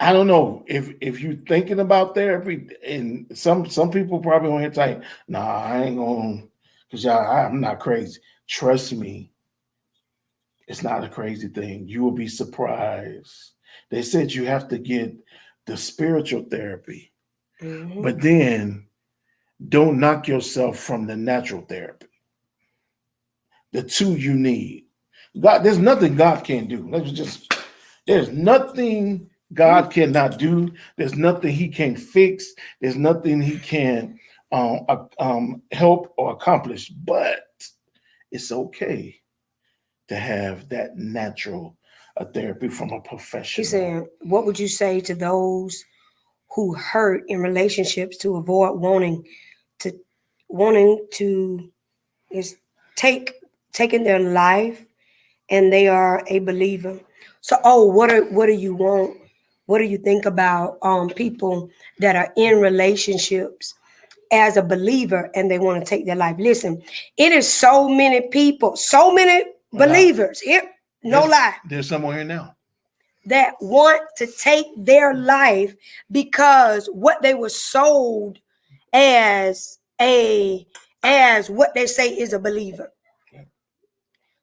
I don't know if you're thinking about therapy, and some people probably on here saying, "Nah, I ain't gonna," because I'm not crazy. Trust me, it's not a crazy thing. You will be surprised. They said you have to get the spiritual therapy, but then don't knock yourself from the natural therapy. The two you need. God, there's nothing God can't do. There's nothing God cannot do. There's nothing he can't fix. There's nothing he can help or accomplish. But it's okay to have that natural therapy from a professional. He said, what would you say to those who hurt in relationships to avoid wanting to is taking their life, and they are a believer? So, what do you want? What do you think about people that are in relationships as a believer and they want to take their life? Listen, it is so many people, so many believers. No lie. There's someone here now That want to take their life because what they were sold as what they say is a believer.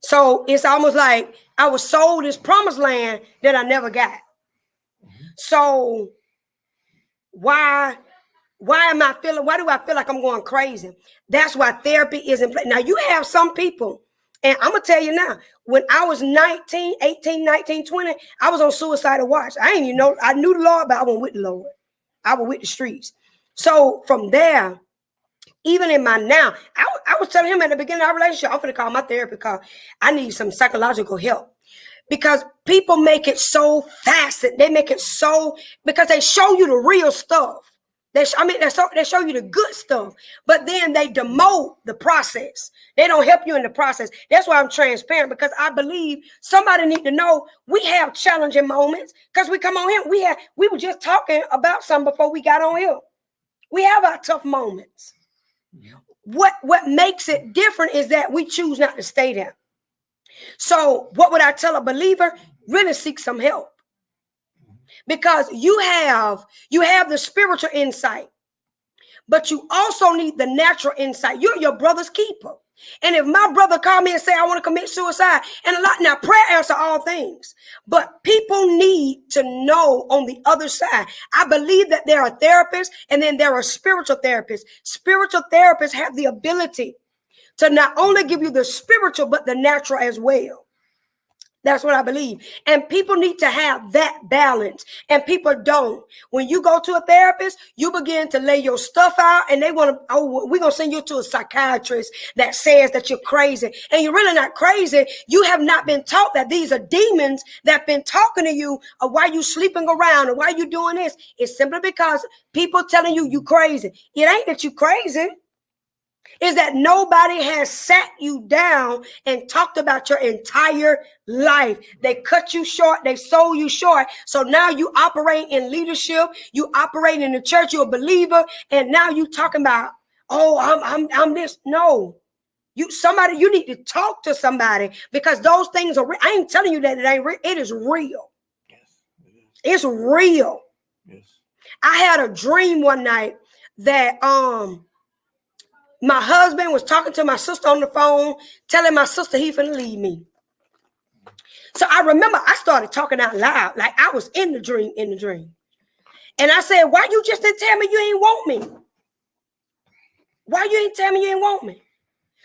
So it's almost like I was sold this promised land that I never got. So why do I feel like I'm going crazy? That's why therapy is in place. Now you have some people, and I'm going to tell you now, when I was 18, 19, 20, I was on suicidal watch. I ain't even know, I knew the Lord, but I wasn't with the Lord. I was with the streets. So from there, even in my now, I was telling him at the beginning of our relationship, I'm going to call my therapist because I need some psychological help. Because people make it so facet. They make it so, because they show you the real stuff. They show you the good stuff, but then they demote the process. They don't help you in the process. That's why I'm transparent, because I believe somebody need to know we have challenging moments because we come on here. We were just talking about something before we got on here. We have our tough moments. What makes it different is that we choose not to stay there. So what would I tell a believer? Really seek some help. Because you have the spiritual insight, but you also need the natural insight. You're your brother's keeper. And if my brother called me and say, I want to commit suicide, and now prayer answers all things, but people need to know on the other side. I believe that there are therapists, and then there are spiritual therapists. Spiritual therapists have the ability to not only give you the spiritual, but the natural as well. That's what I believe. And people need to have that balance. And people don't. When you go to a therapist, you begin to lay your stuff out, and they want to, we're going to send you to a psychiatrist that says that you're crazy. And you're really not crazy. You have not been taught that these are demons that have been talking to you of why you sleeping around and why you doing this. It's simply because people telling you crazy. It ain't that you crazy. Is that nobody has sat you down and talked about your entire life. They cut you short. They sold you short. So now you operate in leadership. You operate in the church. You're a believer. And now you talking about, I'm this. No, you need to talk to somebody, because those things are real. I ain't telling you that it ain't real. It is real. Yes, it is. It's real. Yes. I had a dream one night that, my husband was talking to my sister on the phone, telling my sister he finna leave me. So I remember I started talking out loud, like I was in the dream. And I said, why you just didn't tell me you ain't want me? Why you ain't tell me you ain't want me?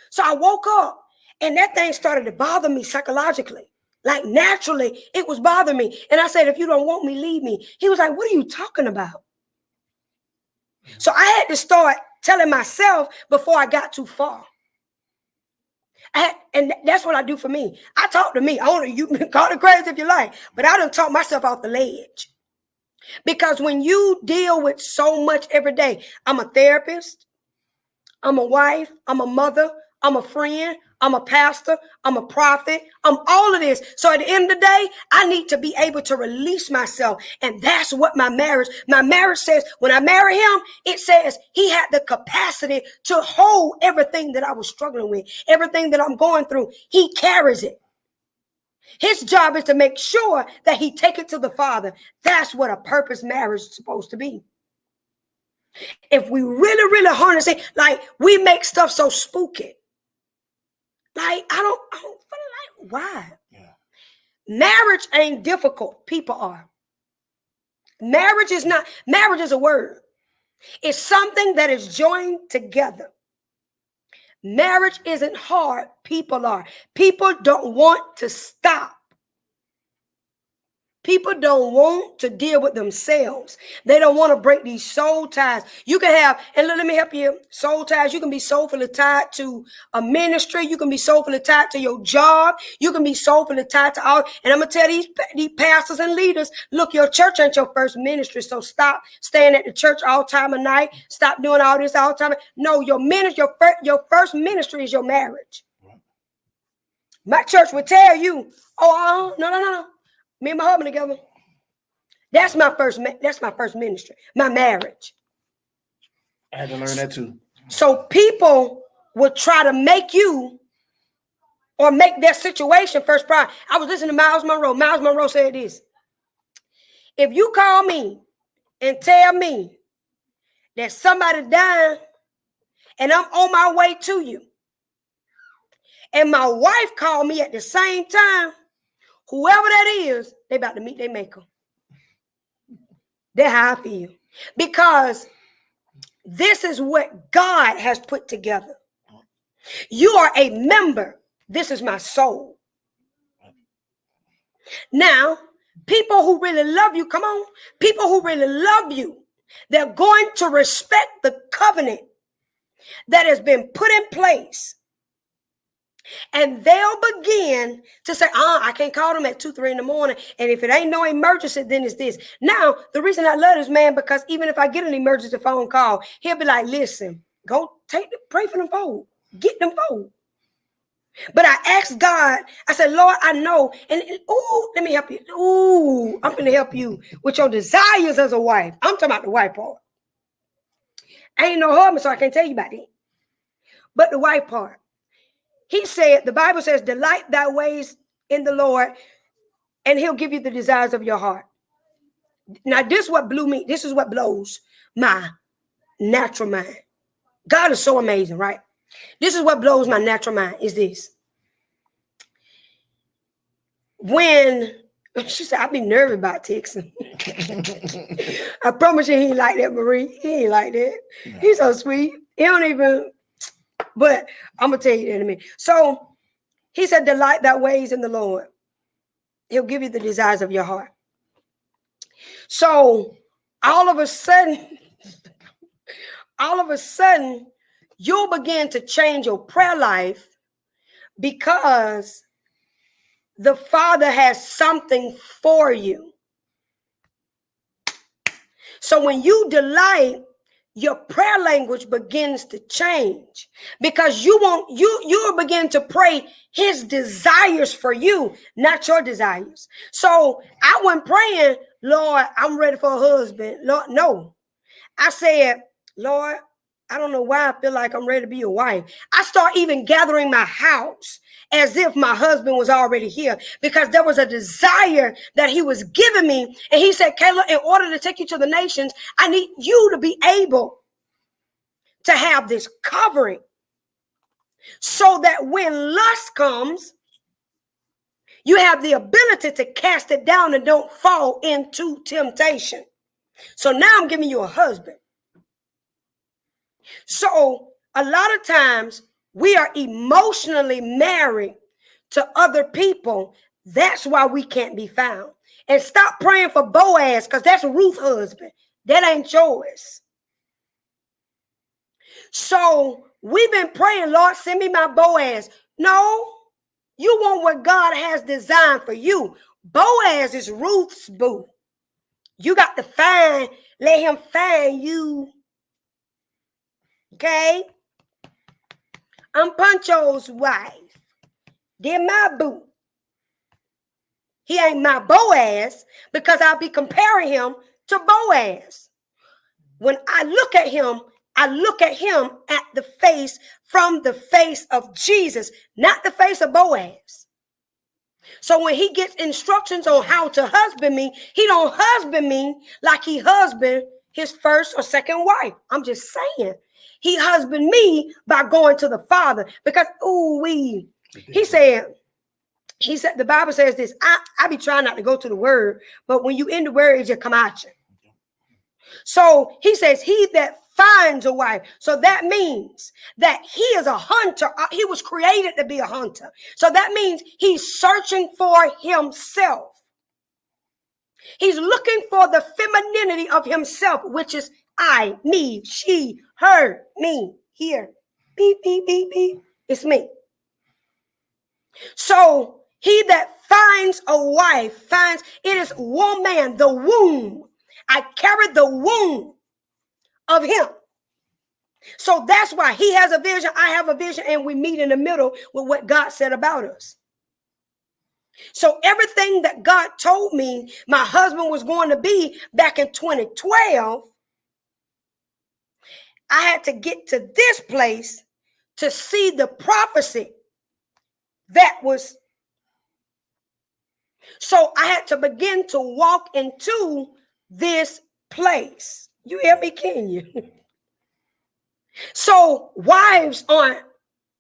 So I woke up, and that thing started to bother me psychologically. Like naturally, it was bothering me. And I said, if you don't want me, leave me. He was like, what are you talking about? So I had to start telling myself before I got too far. And that's what I do for me. I talk to me. You can call it crazy if you like, but I done talk myself off the ledge. Because when you deal with so much every day, I'm a therapist, I'm a wife, I'm a mother, I'm a friend, I'm a pastor, I'm a prophet, I'm all of this. So at the end of the day, I need to be able to release myself. And that's what my marriage says. When I marry him, it says he had the capacity to hold everything that I was struggling with, everything that I'm going through. He carries it. His job is to make sure that he take it to the Father. That's what a purpose marriage is supposed to be. If we really, really harness it, like we make stuff so spooky. Like, I don't feel like, why? Yeah. Marriage ain't difficult. People are. Marriage is a word. It's something that is joined together. Marriage isn't hard. People are. People don't want to stop. People don't want to deal with themselves. They don't want to break these soul ties. You can have, and let me help you, soul ties. You can be soulfully tied to a ministry. You can be soulfully tied to your job. You can be soulfully tied to all. And I'm going to tell these pastors and leaders, look, your church ain't your first ministry. So stop staying at the church all time of night. Stop doing all this all time. No, your first ministry is your marriage. My church would tell you, no. Me and my husband together. That's my first ministry, my marriage. I had to learn that too. So people would try to make you or make their situation first priority. I was listening to Miles Monroe. Miles Monroe said this. If you call me and tell me that somebody died and I'm on my way to you, and my wife called me at the same time, whoever that is, they about to meet their maker. That's how I feel. Because this is what God has put together. You are a member. This is my soul. Now, people who really love you, come on. People who really love you, they're going to respect the covenant that has been put in place. And they'll begin to say, I can't call them at 2, 3 in the morning. And if it ain't no emergency, then it's this. Now, the reason I love this man, because even if I get an emergency phone call, he'll be like, listen, go pray for them folks. Get them folks. But I asked God, I said, Lord, I know. And let me help you. I'm going to help you with your desires as a wife. I'm talking about the wife part. I ain't no husband, so I can't tell you about it. But the wife part. He said, the Bible says, delight thy ways in the Lord, and he'll give you the desires of your heart. Now, this is what blew me. This is what blows my natural mind. God is so amazing, right? This is what blows my natural mind, is this. When she said, I be nervous about texting. I promise you he ain't like that, Marie. He ain't like that. No. He's so sweet. He don't even... But I'm going to tell you that in a minute. So he said, delight thy ways in the Lord. He'll give you the desires of your heart. So all of a sudden, you'll begin to change your prayer life because the Father has something for you. So when you delight, your prayer language begins to change because you'll begin to pray his desires for you, not your desires. So I wasn't praying, Lord, I'm ready for a husband. Lord, no. I said, Lord, I don't know why I feel like I'm ready to be a wife. I start even gathering my house as if my husband was already here because there was a desire that he was giving me. And he said, Kayla, in order to take you to the nations, I need you to be able to have this covering so that when lust comes, you have the ability to cast it down and don't fall into temptation. So now I'm giving you a husband. So a lot of times we are emotionally married to other people. That's why we can't be found. And stop praying for Boaz, because that's Ruth's husband. That ain't yours. So we've been praying, Lord, send me my Boaz. No, you want what God has designed for you. Boaz is Ruth's boo. You got to let him find you. Okay? I'm Pancho's wife. They're my boo. He ain't my Boaz because I'll be comparing him to Boaz. When I look at him at the face, from the face of Jesus, not the face of Boaz. So when he gets instructions on how to husband me, he don't husband me like he husband his first or second wife. I'm just saying. He husband me by going to the Father because, he said, the Bible says this. I be trying not to go to the word, but when you in the word, it just come out you. So he says, he that finds a wife. So that means that he is a hunter. He was created to be a hunter. So that means he's searching for himself. He's looking for the femininity of himself, which is I, me, she, her, me, here. Beep, beep, beep, beep. It's me. So he that finds a wife finds, it is woman, the womb. I carry the womb of him. So that's why he has a vision, I have a vision, and we meet in the middle with what God said about us. So everything that God told me my husband was going to be back in 2012, I had to get to this place to see the prophecy that was. So I had to begin to walk into this place. You hear me, can you? So wives aren't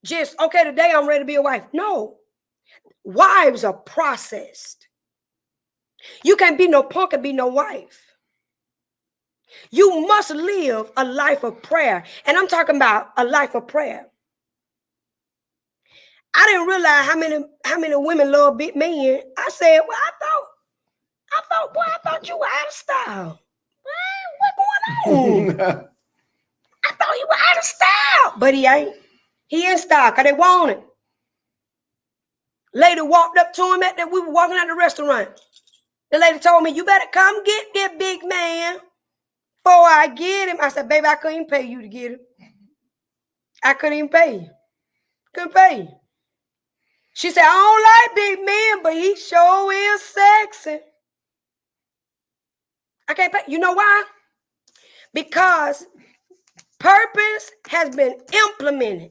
just, okay, today I'm ready to be a wife. No. Wives are processed. You can't be no punk and be no wife. You must live a life of prayer. And I'm talking about a life of prayer. I didn't realize how many women love big men. I said, well, I thought you were out of style. What's going on? I thought he was out of style. But he ain't. He in style because they want it. Lady walked up to him we were walking out the restaurant. The lady told me, you better come get that big man before I get him. I said, baby, I couldn't even pay you to get him. I couldn't even pay you. Couldn't pay you. She said, I don't like big men, but he sure is sexy. I can't pay. You know why? Because purpose has been implemented.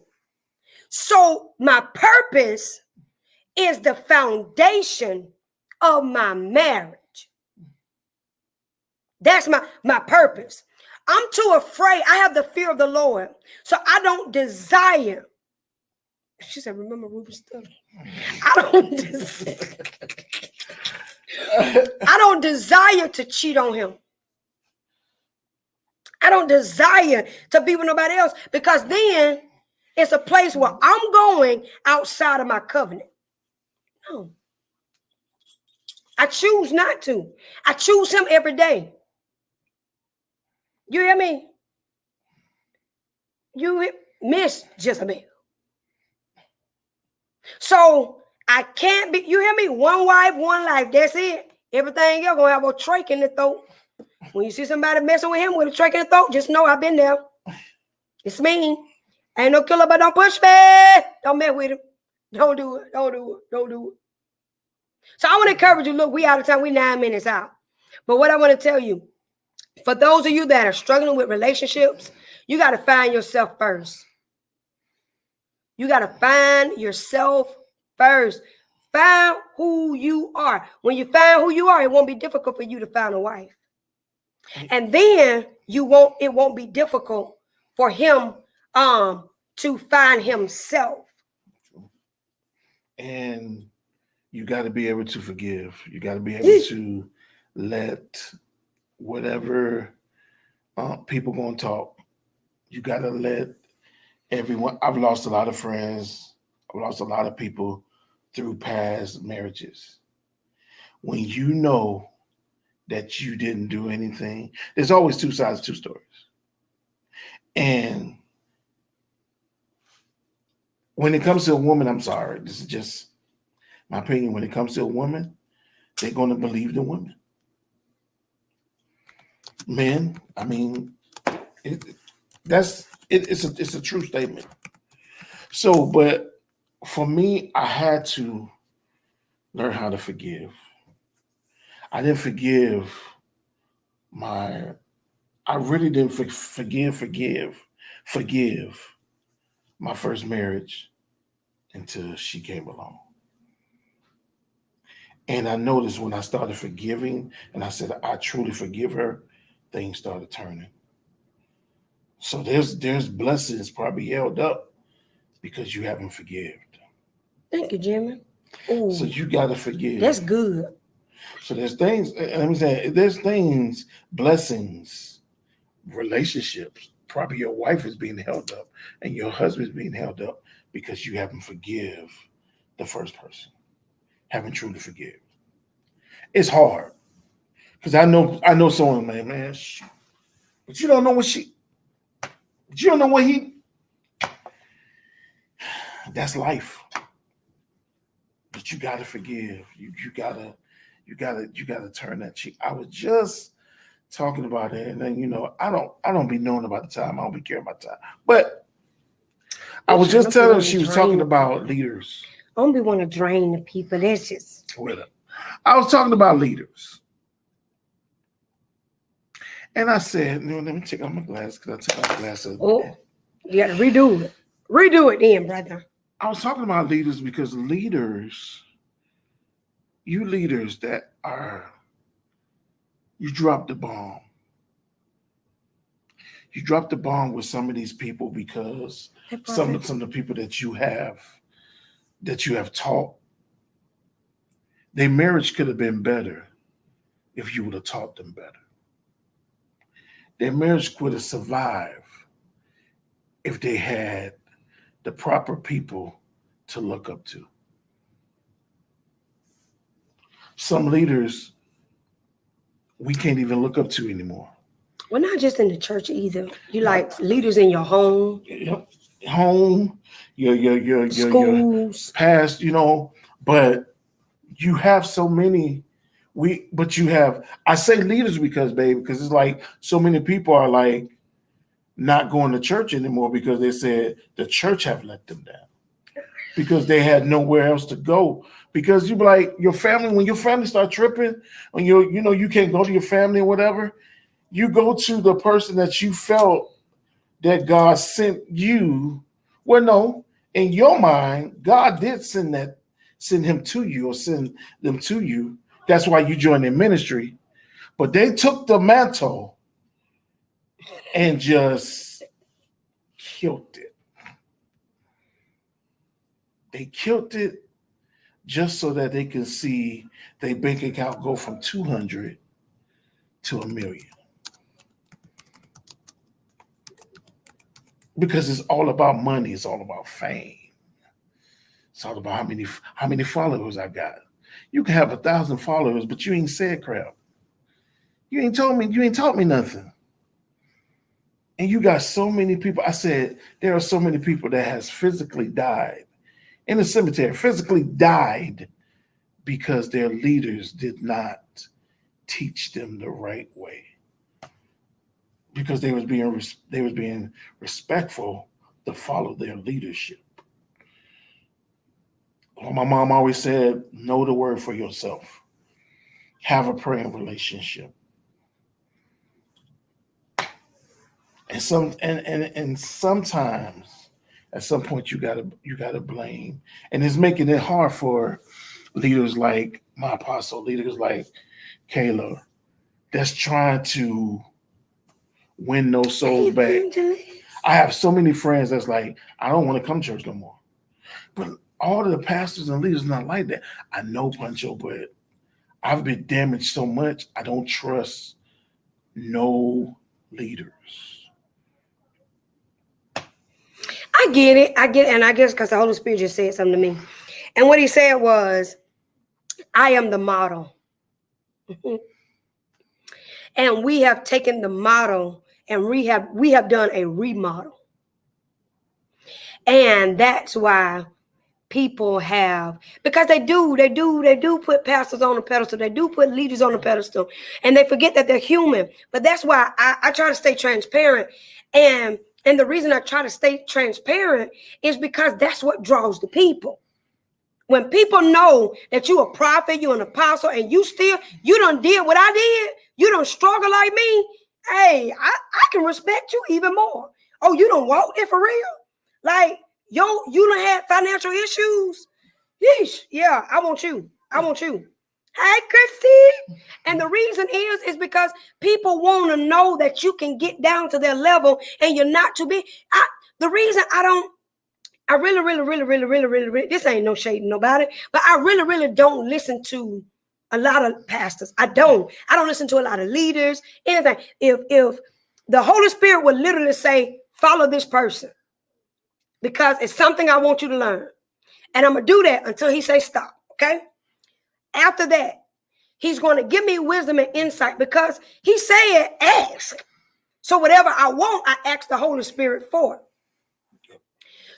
So my purpose is the foundation of my marriage. That's my purpose. I'm too afraid. I have the fear of the Lord. So I don't desire. She said, remember Ruben Study? I don't desire to cheat on him. I don't desire to be with nobody else because then it's a place where I'm going outside of my covenant. No. I choose not to. I choose him every day. You hear me? You miss Jezebel. So I can't be, you hear me? One wife, one life. That's it. Everything else gonna have a trach in the throat. When you see somebody messing with him with a trach in the throat, just know I've been there. It's me. Ain't no killer, but don't push me. Don't mess with him. Don't do it. Don't do it. Don't do it. So I want to encourage you. Look, we out of time. We 9 minutes out. But what I want to tell you, for those of you that are struggling with relationships, you got to find yourself first. You got to find yourself first. Find who you are. When you find who you are, it won't be difficult for you to find a wife. And then it won't be difficult for him to find himself. And you got to be able to forgive. You got to be able to let whatever people gonna talk. You got to let everyone. I've lost a lot of friends. I've lost a lot of people through past marriages. When you know that you didn't do anything, there's always two sides, two stories. And when it comes to a woman, I'm sorry, this is just my opinion. When it comes to a woman, they're going to believe the woman. Men, I mean, it's a true statement. So, but for me, I had to learn how to forgive. I didn't forgive my. I really didn't forgive my first marriage until she came along. And I noticed when I started forgiving, and I said I truly forgive her, things started turning. So there's blessings probably held up because you haven't forgiven. Thank you, Jimmy. So Ooh, you gotta forgive. that's good. So there's things. Let me say, there's things, blessings, relationships. Probably your wife is being held up, and your husband is being held up because you haven't forgive the first person. Haven't truly forgive. It's hard because I know someone, man, but you don't know what she, but you don't know what he. That's life. But you gotta forgive. You gotta turn that cheek. I was just talking about it, and then I don't be knowing about the time. I don't be caring about time. But I was just telling her, she was talking about leaders. I don't be want to drain the people. That's just. Well, I was talking about leaders. And I said, let me take off my glasses because I took off my glasses. Oh, you got to redo it. Redo it then, brother. I was talking about leaders because leaders, you leaders that are, you dropped the bomb. You dropped the bomb with some of these people because some of the people that you have taught, their marriage could have been better if you would have taught them better. Their marriage would have survived if they had the proper people to look up to. Some leaders we can't even look up to anymore. Well, not just in the church either. You like leaders in your home, home, your schools, past, but you have so many. But you have. I say leaders because it's like so many people are like not going to church anymore because they said the church have let them down because they had nowhere else to go. Because you be like your family, when your family start tripping, when you can't go to your family or whatever, you go to the person that you felt that God sent you. Well, no, in your mind, God did send him to you or send them to you. That's why you joined their ministry. But they took the mantle and just killed it. They killed it just so that they can see their bank account go from 200 to $1 million. Because it's all about money. It's all about fame. It's all about how many followers I got. You can have 1,000 followers, but you ain't said crap. You ain't taught me nothing. And you got so many people. I said there are so many people that has physically died in the cemetery, physically died because their leaders did not teach them the right way. Because they was being respectful to follow their leadership. Well, my mom always said, know the word for yourself. Have a praying relationship. And sometimes at some point you gotta blame. And it's making it hard for leaders like my apostle, leaders like Kayla, that's trying to win those souls back. I have so many friends that's like, I don't want to come to church no more. But all of the pastors and leaders not like that. I know, Pancho, but I've been damaged so much. I don't trust no leaders. I get it, and I guess because the Holy Spirit just said something to me. And what he said was, I am the model. And we have taken the model and we have done a remodel. And that's why people have, because they do put pastors on the pedestal, they do put leaders on the pedestal, and they forget that they're human. But that's why I try to stay transparent, and the reason I try to stay transparent is because that's what draws the people. When people know that you're a prophet, you're an apostle, and you don't did what I did, you don't struggle like me, hey, I can respect you even more. Oh, you don't walk it for real? Like, yo, you done had financial issues? Yeesh, yeah, I want you. Hey, Christy. And the reason is because people want to know that you can get down to their level and you're not too big. The reason I really, this ain't no shade to nobody, but I really don't listen to a lot of pastors. I don't listen to a lot of leaders, anything. If the Holy Spirit would literally say, follow this person, because it's something I want you to learn. And I'm going to do that until he says stop, okay? After that, he's going to give me wisdom and insight, because he said ask. So whatever I want, I ask the Holy Spirit for.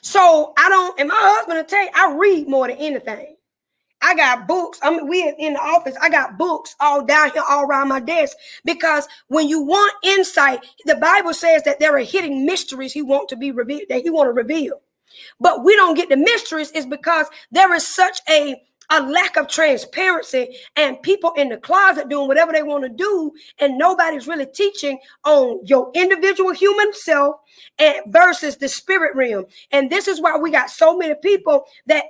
So and my husband will tell you, I read more than anything. I got books. We in the office. I got books all down here, all around my desk, because when you want insight, the Bible says that there are hidden mysteries he want to be revealed, that he want to reveal. But we don't get the mysteries is because there is such a lack of transparency, and people in the closet doing whatever they want to do, and nobody's really teaching on your individual human self and versus the spirit realm. And this is why we got so many people that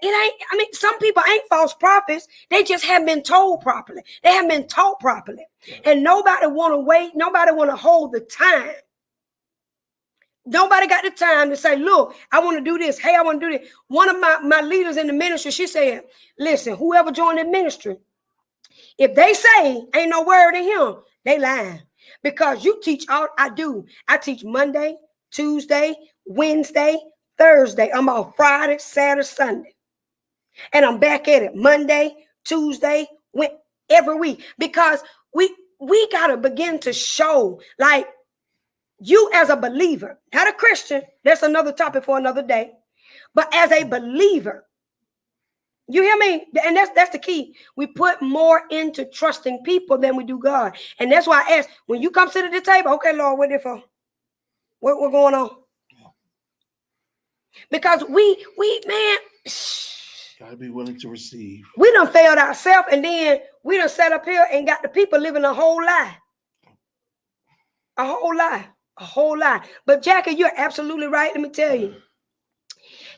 some people ain't false prophets. They just haven't been told properly. They haven't been taught properly. And nobody want to wait. Nobody want to hold the time. Nobody got the time to say, look, I want to do this. Hey, I want to do this. One of my leaders in the ministry, she said, listen, whoever joined the ministry, if they say ain't no word in him, they lying. Because you teach all I do. I teach Monday, Tuesday, Wednesday, Thursday. I'm off Friday, Saturday, Sunday. And I'm back at it Monday, Tuesday, every week. Because we got to begin to show, like, you as a believer, not a Christian, that's another topic for another day. But as a believer, you hear me? And that's the key. We put more into trusting people than we do God. And that's why I ask, when you come sit at the table, okay, Lord, what for? What going on? Because we man, gotta be willing to receive. We done failed ourselves, and then we done sat up here and got the people living a whole lie. A whole lie. A whole lot. But Jackie, you're absolutely right. Let me tell you.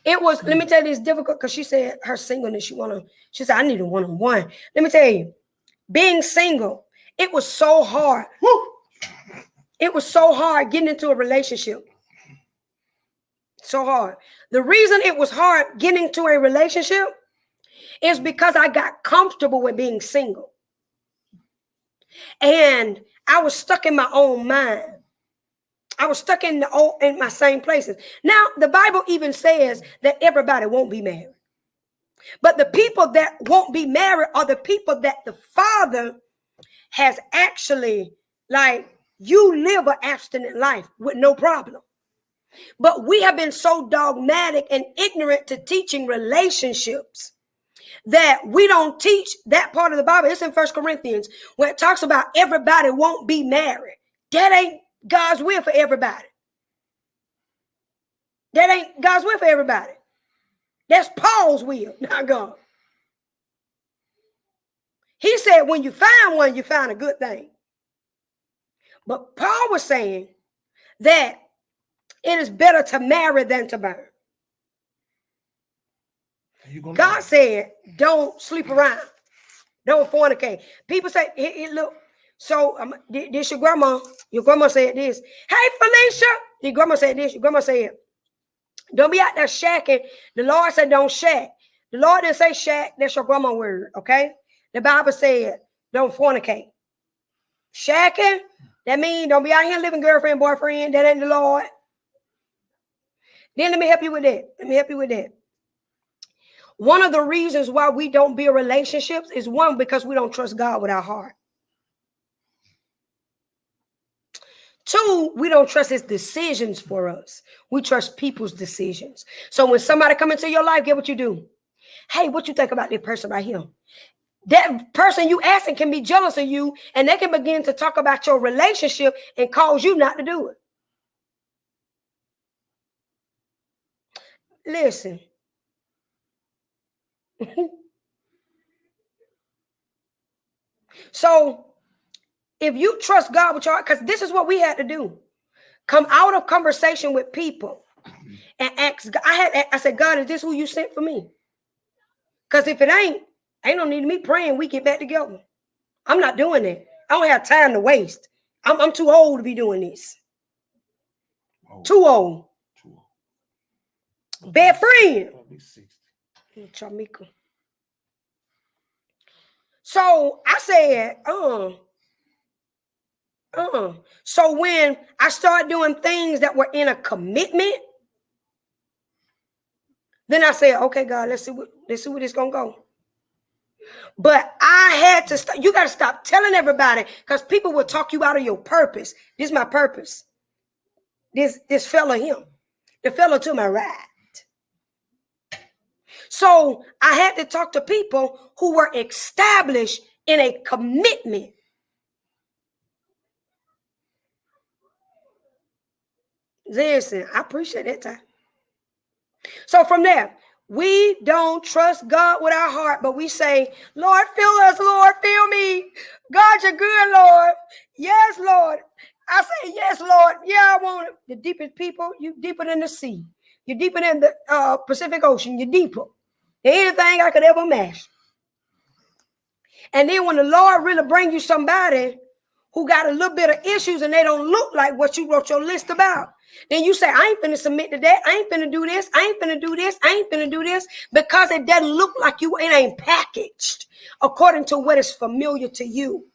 Let me tell you, it's difficult because she said her singleness, she said, I need a one-on-one. Let me tell you, being single, it was so hard. Woo! It was so hard getting into a relationship. So hard. The reason it was hard getting into a relationship is because I got comfortable with being single. And I was stuck in my own mind. I was stuck in my same places. Now, the Bible even says that everybody won't be married. But the people that won't be married are the people that the Father has actually, like, you live an abstinent life with no problem. But we have been so dogmatic and ignorant to teaching relationships that we don't teach that part of the Bible. It's in 1 Corinthians where it talks about everybody won't be married. That ain't God's will for everybody. That ain't God's will for everybody. That's Paul's will, not God. He said when you find one, you find a good thing. But Paul was saying that it is better to marry than to burn. God said, don't sleep around. Don't fornicate. People say, look, so this your grandma. Your grandma said this. Hey, Felicia. Your grandma said this. Your grandma said, don't be out there shacking. The Lord said, don't shack. The Lord didn't say shack. That's your grandma word, okay? The Bible said, don't fornicate. Shacking, that means don't be out here living girlfriend, boyfriend. That ain't the Lord. Then let me help you with that. One of the reasons why we don't build relationships is, one, because we don't trust God with our heart. Two, we don't trust his decisions for us. We trust people's decisions. So when somebody come into your life, get what you do. Hey, what you think about this person right here? That person you asking can be jealous of you, and they can begin to talk about your relationship and cause you not to do it. Listen. So if you trust God with your heart, because this is what we had to do. Come out of conversation with people and ask. I said, God, is this who you sent for me? Because if it ain't no need of me praying. We get back together. I'm not doing that. I don't have time to waste. I'm too old to be doing this. Too old. Bad friend. Chamika. So I said, So when I started doing things that were in a commitment, then I said, okay, God, let's see where this is gonna go. But I had to stop. You got to stop telling everybody, because people will talk you out of your purpose. This is my purpose. This fella him. The fella to my right. So I had to talk to people who were established in a commitment. Listen, I appreciate that time. So from there, we don't trust God with our heart, but we say, Lord, fill us, Lord, fill me. God, you're good, Lord. Yes, Lord. I say, yes, Lord. Yeah, I want it. The deepest people, you deeper than the sea. You're deeper than the Pacific Ocean. You're deeper than anything I could ever imagine. And then when the Lord really bring you somebody who got a little bit of issues and they don't look like what you wrote your list about, then you say, I ain't finna submit to that. I ain't finna do this. I ain't finna do this. I ain't finna do this, because it doesn't look like you. It ain't packaged according to what is familiar to you.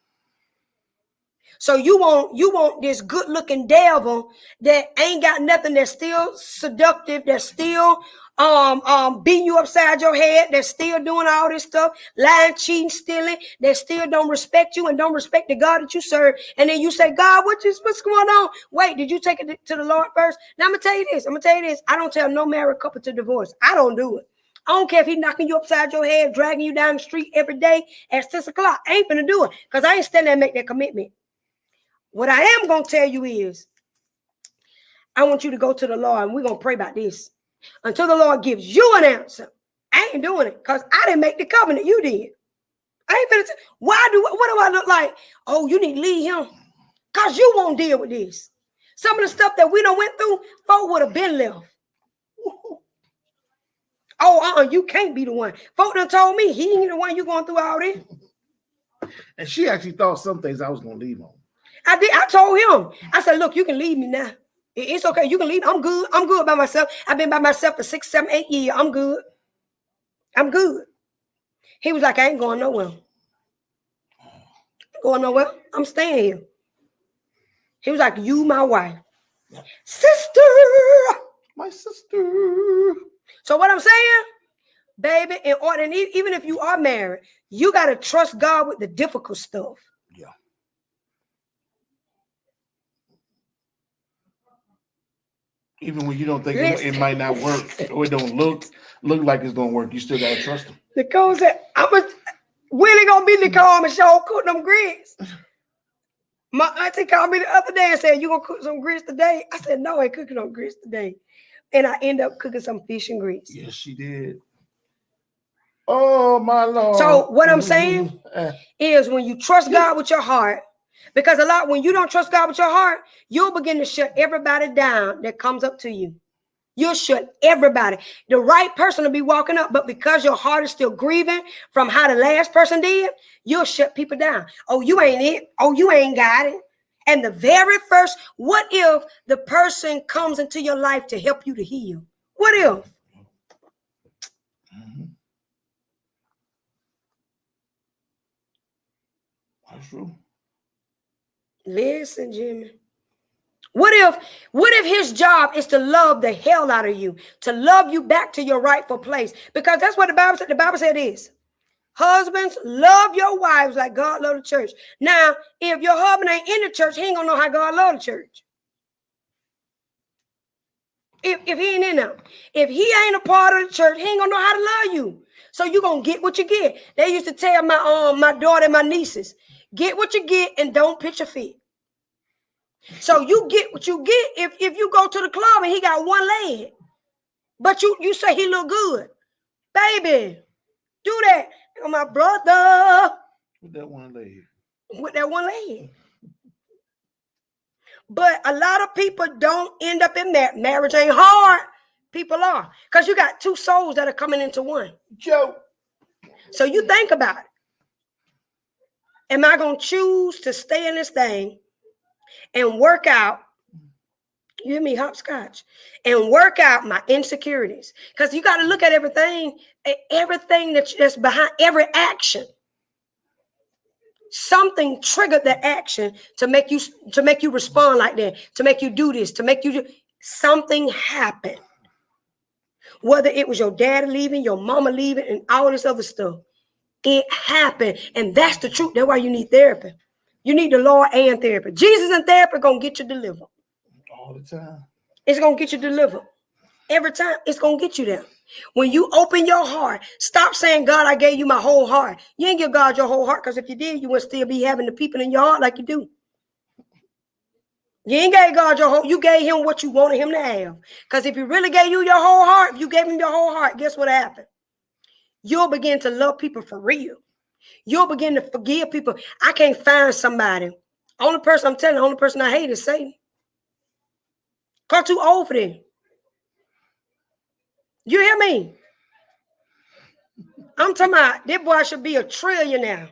So you want this good looking devil that ain't got nothing, that's still seductive, that's still beating you upside your head, that's still doing all this stuff, lying, cheating, stealing, that still don't respect you and don't respect the God that you serve. And then you say, God, what's going on? Wait, did you take it to the Lord first? Now I'm gonna tell you this. I don't tell no married couple to divorce. I don't do it. I don't care if he's knocking you upside your head, dragging you down the street every day at 6 o'clock. I ain't gonna do it, because I ain't standing there and make that commitment. What I am going to tell you is, I want you to go to the Lord, and we're going to pray about this until the Lord gives you an answer. I ain't doing it, because I didn't make the covenant. You did. I ain't finna what do I look like? Oh, you need to leave him, because you won't deal with this. Some of the stuff that we done went through, folk would have been left. Oh, you can't be the one. Folk done told me he ain't the one you going through all this. And she actually thought some things I was going to leave on. I did. I told him. I said, look, you can leave me now. It's okay. You can leave. I'm good. I'm good by myself. I've been by myself for 6, 7, 8 years. I'm good. I'm good. He was like, I ain't going nowhere. Going nowhere. I'm staying here. He was like, you my wife. Sister. My sister. So what I'm saying, baby, and even if you are married, you got to trust God with the difficult stuff. Yeah. Even when you don't think it might not work, or it don't look like it's gonna work, you still gotta trust him. Nicole said, Willie gonna be Nicole and show cooking them grits. My auntie called me the other day and said, you gonna cook some grits today? I said, no, I ain't cooking no grits today. And I end up cooking some fish and grits. Yes, she did. Oh my Lord. So what I'm saying is, when you trust God with your heart, because when you don't trust God with your heart, you'll begin to shut everybody down that comes up to you. You'll shut everybody. The right person will be walking up, but because your heart is still grieving from how the last person did, you'll shut people down. Oh, you ain't it. Oh, you ain't got it. And the very first, what if the person comes into your life to help you to heal? What if? Mm-hmm. That's true. Listen, Jimmy. What if his job is to love the hell out of you, to love you back to your rightful place? Because that's what the Bible said. The Bible said it is. Husbands, love your wives like God loved the church. Now, if your husband ain't in the church, he ain't gonna know how God loved the church. If he ain't in there, if he ain't a part of the church, he ain't gonna know how to love you. So you're gonna get what you get. They used to tell my daughter and my nieces, get what you get and don't pitch a fit. So you get what you get if you go to the club and he got one leg, but you say he look good. Baby, do that. My brother. With that one leg. With that one leg. But a lot of people don't end up in that. Marriage ain't hard. People are. Because you got two souls that are coming into one. Joe. So you think about it. Am I going to choose to stay in this thing and work out? You hear me? Hopscotch. And work out my insecurities. Because you got to look at everything that's behind every action. Something triggered the action to make you respond like that, to make you do this, to make you do something happen. Whether it was your dad leaving, your mama leaving, and all this other stuff, it happened, and that's the truth. That's why you need therapy. You need the Lord and therapy. Jesus and therapy gonna get you delivered all the time. It's gonna get you delivered every time. It's gonna get you there. When you open your heart, stop saying, God, I gave you my whole heart. You ain't give God your whole heart, because if you did, you would still be having the people in your heart like you do. You ain't gave God your whole, you gave him what you wanted him to have. Because if he really gave you your whole heart, if you gave him your whole heart, guess what happened? You'll begin to love people for real. You'll begin to forgive people. I can't find somebody. Only person I'm telling, the only person I hate is Satan. Cause too old for them. You hear me? I'm talking about this boy should be a trillionaire.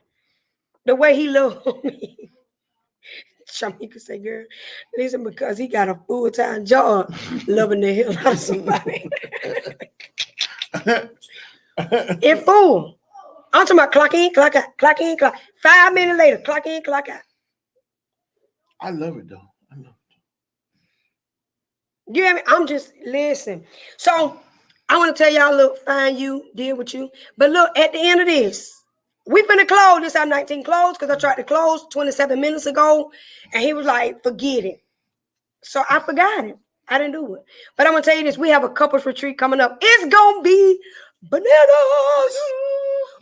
The way he loved me. Shamika say, girl, listen, because he got a full-time job loving the hell out of somebody. It fool. I'm talking about clock in, clock out, clock in, clock. 5 minutes later, clock in, clock out. I love it though. I love it. You hear me? I'm just listen. So I want to tell y'all, look, find you, deal with you. But look, at the end of this, we finna close. This our 19 close because I tried to close 27 minutes ago, and he was like, forget it. So I forgot it. I didn't do it. But I'm gonna tell you this: we have a couples retreat coming up. It's gonna be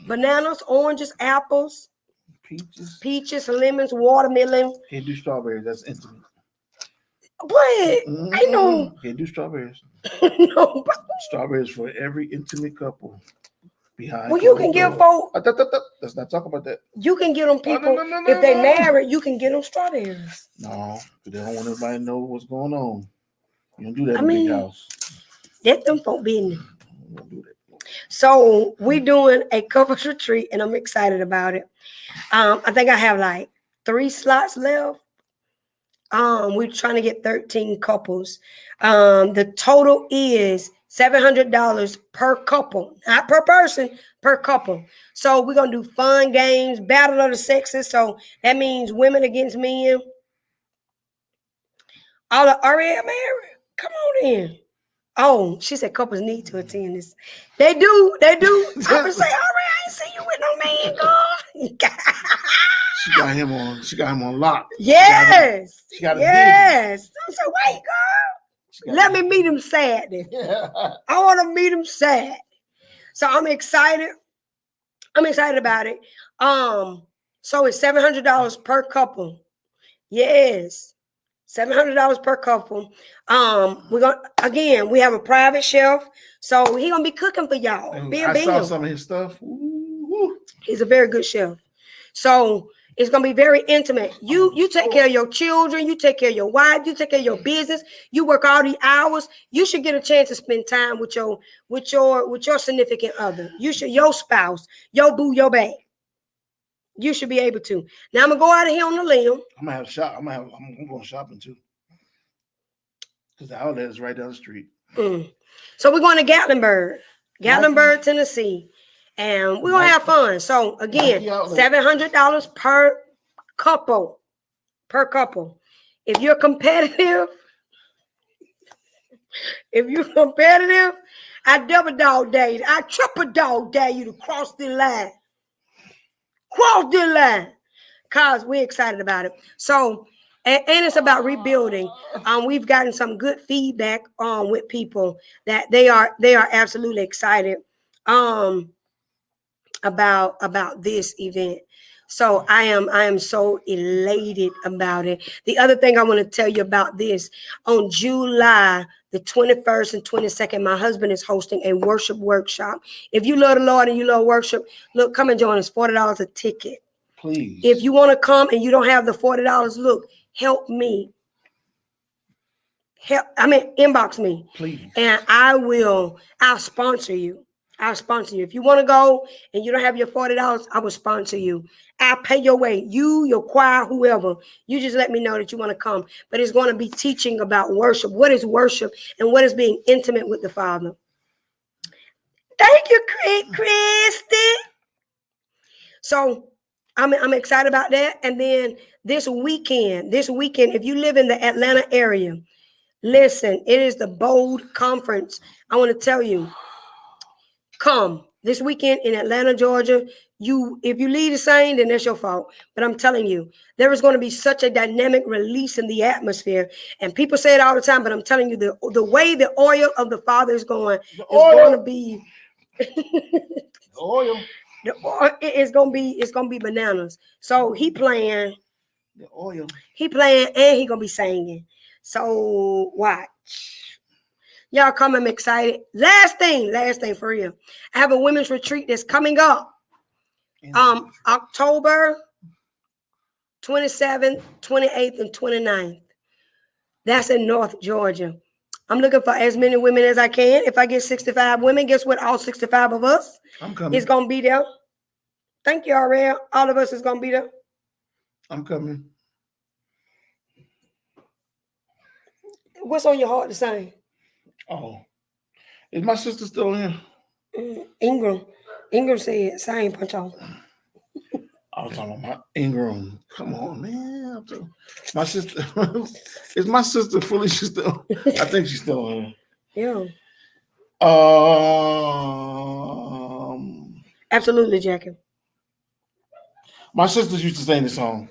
bananas, oranges, apples, peaches, lemons, watermelon. Can't do strawberries. That's intimate. What? I know. Can't do strawberries. No. Strawberries for every intimate couple. Behind. Well, you can give folks. Let's not talk about that. You can get them people if they married. You can get them strawberries. No, because they don't want everybody to know what's going on. You don't do that in a big house. That's them folk business. Don't do that. So we're doing a couples retreat, and I'm excited about it. I think I have like 3 slots left. We're trying to get 13 couples. The total is $700 per couple, not per person, per couple. So we're gonna do fun games, battle of the sexes. So that means women against men. All the Ariel married. Come on in. Oh, she said couples need to attend this. They do. I would say, Ariel, I ain't see you with no man, girl. She got him on lock. Yes. She got him. Yes. I said, wait, girl. Let me meet him sad. Yeah. I want to meet him sad. So I'm excited. I'm excited about it. So it's $700 per couple. Yes. $700 per couple. We have a private chef. So he gonna be cooking for y'all. I saw some of his stuff. Ooh. He's a very good chef. So it's gonna be very intimate. You take care of your children, you take care of your wife, you take care of your business, you work all the hours. You should get a chance to spend time with your significant other. Your spouse, your boo, your babe. You should be able to. Now I'm gonna go out of here on the limb. I'm gonna have shop. I'm going shopping too. Because the outlet is right down the street. So we're going to Gatlinburg, Tennessee. And we're gonna have fun. So again, $700 per couple. If you're competitive, I double dog dare you. I triple dog dare you to cross the line. Cause we're excited about it. So, and it's about rebuilding. We've gotten some good feedback with people that they are absolutely excited. about this event. So I am so elated about it. The other thing I want to tell you about this, on July the 21st and 22nd, my husband is hosting a worship workshop. If you love the Lord and you love worship, look, come and join us. $40 a ticket. Please. If you want to come and you don't have the $40, look, help me. Inbox me. Please. And I'll sponsor you. I'll sponsor you. If you want to go and you don't have your $40, I will sponsor you. I'll pay your way. You, your choir, whoever. You just let me know that you want to come. But it's going to be teaching about worship. What is worship and what is being intimate with the Father? Thank you, Christy. So I'm excited about that. And then this weekend, if you live in the Atlanta area, listen, it is the Bold Conference. I want to tell you, come this weekend in Atlanta, Georgia. If you leave the same, then that's your fault. But I'm telling you, there is going to be such a dynamic release in the atmosphere. And people say it all the time, but I'm telling you, the way the oil of the Father is going, going to be the oil. It's gonna be bananas. So he playing the oil. He playing and he gonna be singing. So watch. Y'all come, I'm excited. Last thing for real. I have a women's retreat that's coming up. October 27th, 28th, and 29th. That's in North Georgia. I'm looking for as many women as I can. If I get 65 women, guess what? All 65 of us is going to be there. Thank you, Ariel. All of us is going to be there. I'm coming. What's on your heart to sing? Oh, is my sister still here? Ingram said, "Sing, punch on." I was talking about Ingram. Come on, man. My sister is my sister fully. She's still. I think she's still here. Yeah. Absolutely, Jackie. My sisters used to sing this song.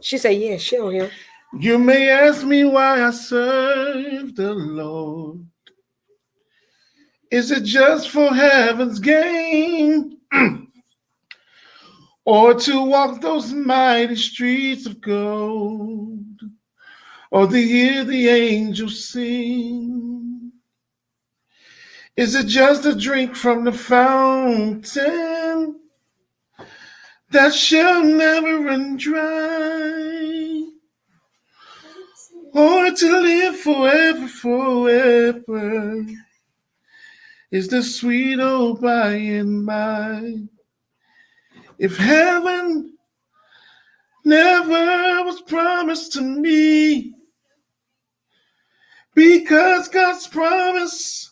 She said, "Yes, she on here." You may ask me why I serve the Lord. Is it just for heaven's gain? Or to walk those mighty streets of gold? Or to hear the angels sing? Is it just a drink from the fountain that shall never run dry? Or to live forever is the sweet old by and by. If heaven never was promised to me, because God's promise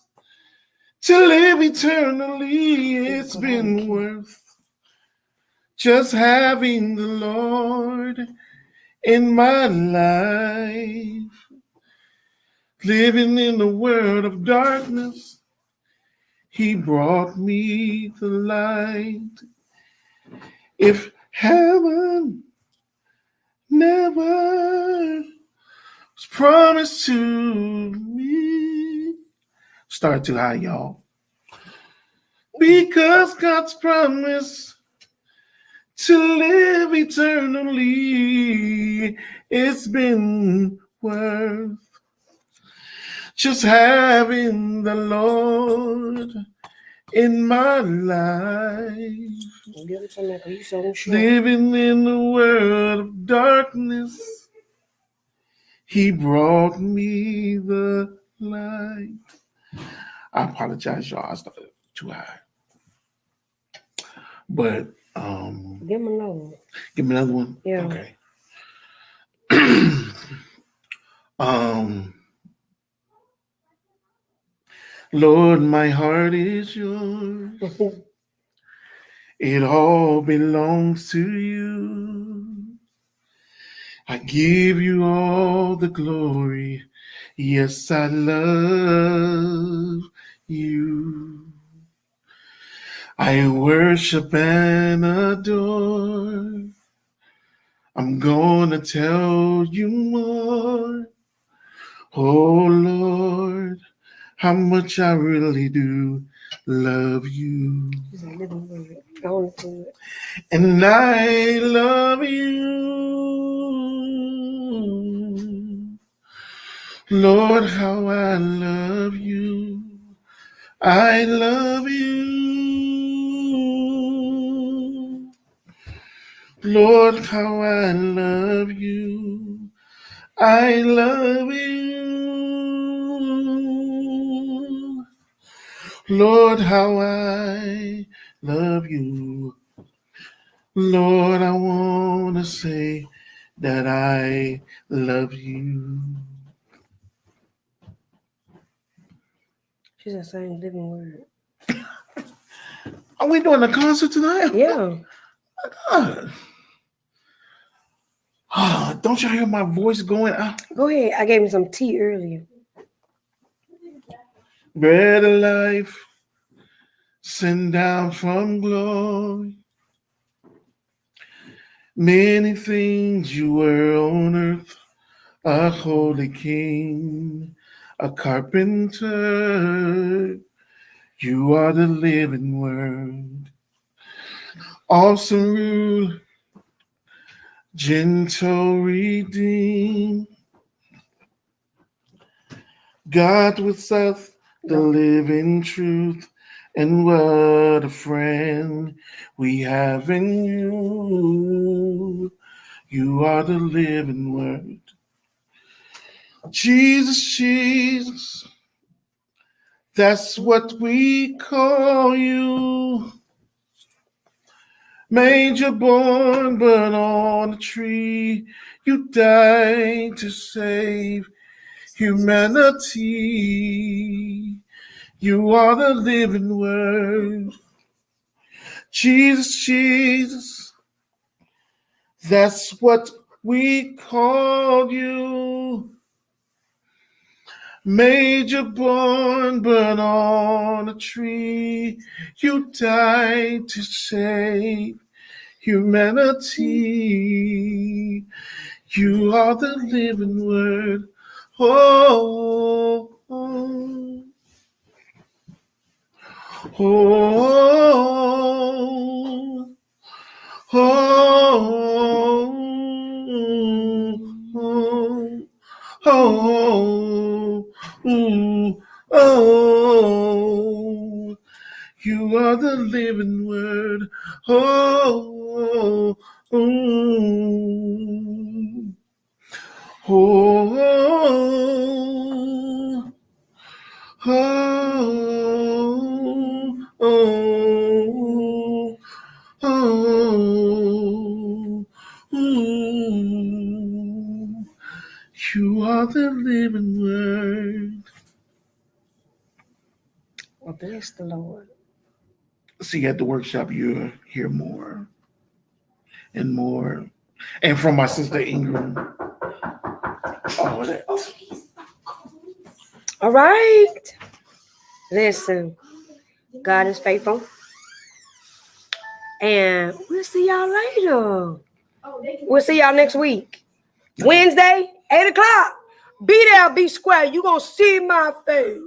to live eternally, it's been worth just having the Lord in my life. Living in the world of darkness, He brought me the light. If heaven never was promised to me. Start too high, y'all. Because God's promise to live eternally, it's been worth just having the Lord in my life. Living in the world of darkness, He brought me the light. I apologize, y'all. I started too high. But give me another one. Give me another one? Yeah. Okay. Lord, my heart is yours. It all belongs to you. I give you all the glory. Yes, I love you. I worship and adore. I'm gonna tell you more. Oh Lord, how much I really do love you. She's a living word. Go on to it. And I love you, Lord, how I love you. I love you, Lord, how I love you. I love you, Lord, how I love you. Lord, I want to say that I love you. She's a same living word. Are we doing a concert tonight? Yeah. God. Don't y'all hear my voice going out? Go ahead. I gave him some tea earlier. Bread of life, sent down from glory. Many things you were on earth, a holy king, a carpenter. You are the living word. Awesome rule, gentle redeem. God with us, the living truth. And what a friend we have in you. You are the living word. Jesus, Jesus, that's what we call you. Manger born, but on a tree, you died to save humanity. You are the living word. Jesus, Jesus, that's what we call you. Manger born, but on a tree, you died to save humanity. You are the living word. Oh, oh, oh, oh, oh, oh, oh, you are the living word. Oh, oh, oh, oh, oh, oh, oh, you are the living word. Well, bless the Lord. See, at the workshop, you'll hear more and more. And from my sister Ingram, all of that. All right. Listen, God is faithful. And we'll see y'all later. We'll see y'all next week. Wednesday, 8 o'clock. Be there, be square. You're going to see my face.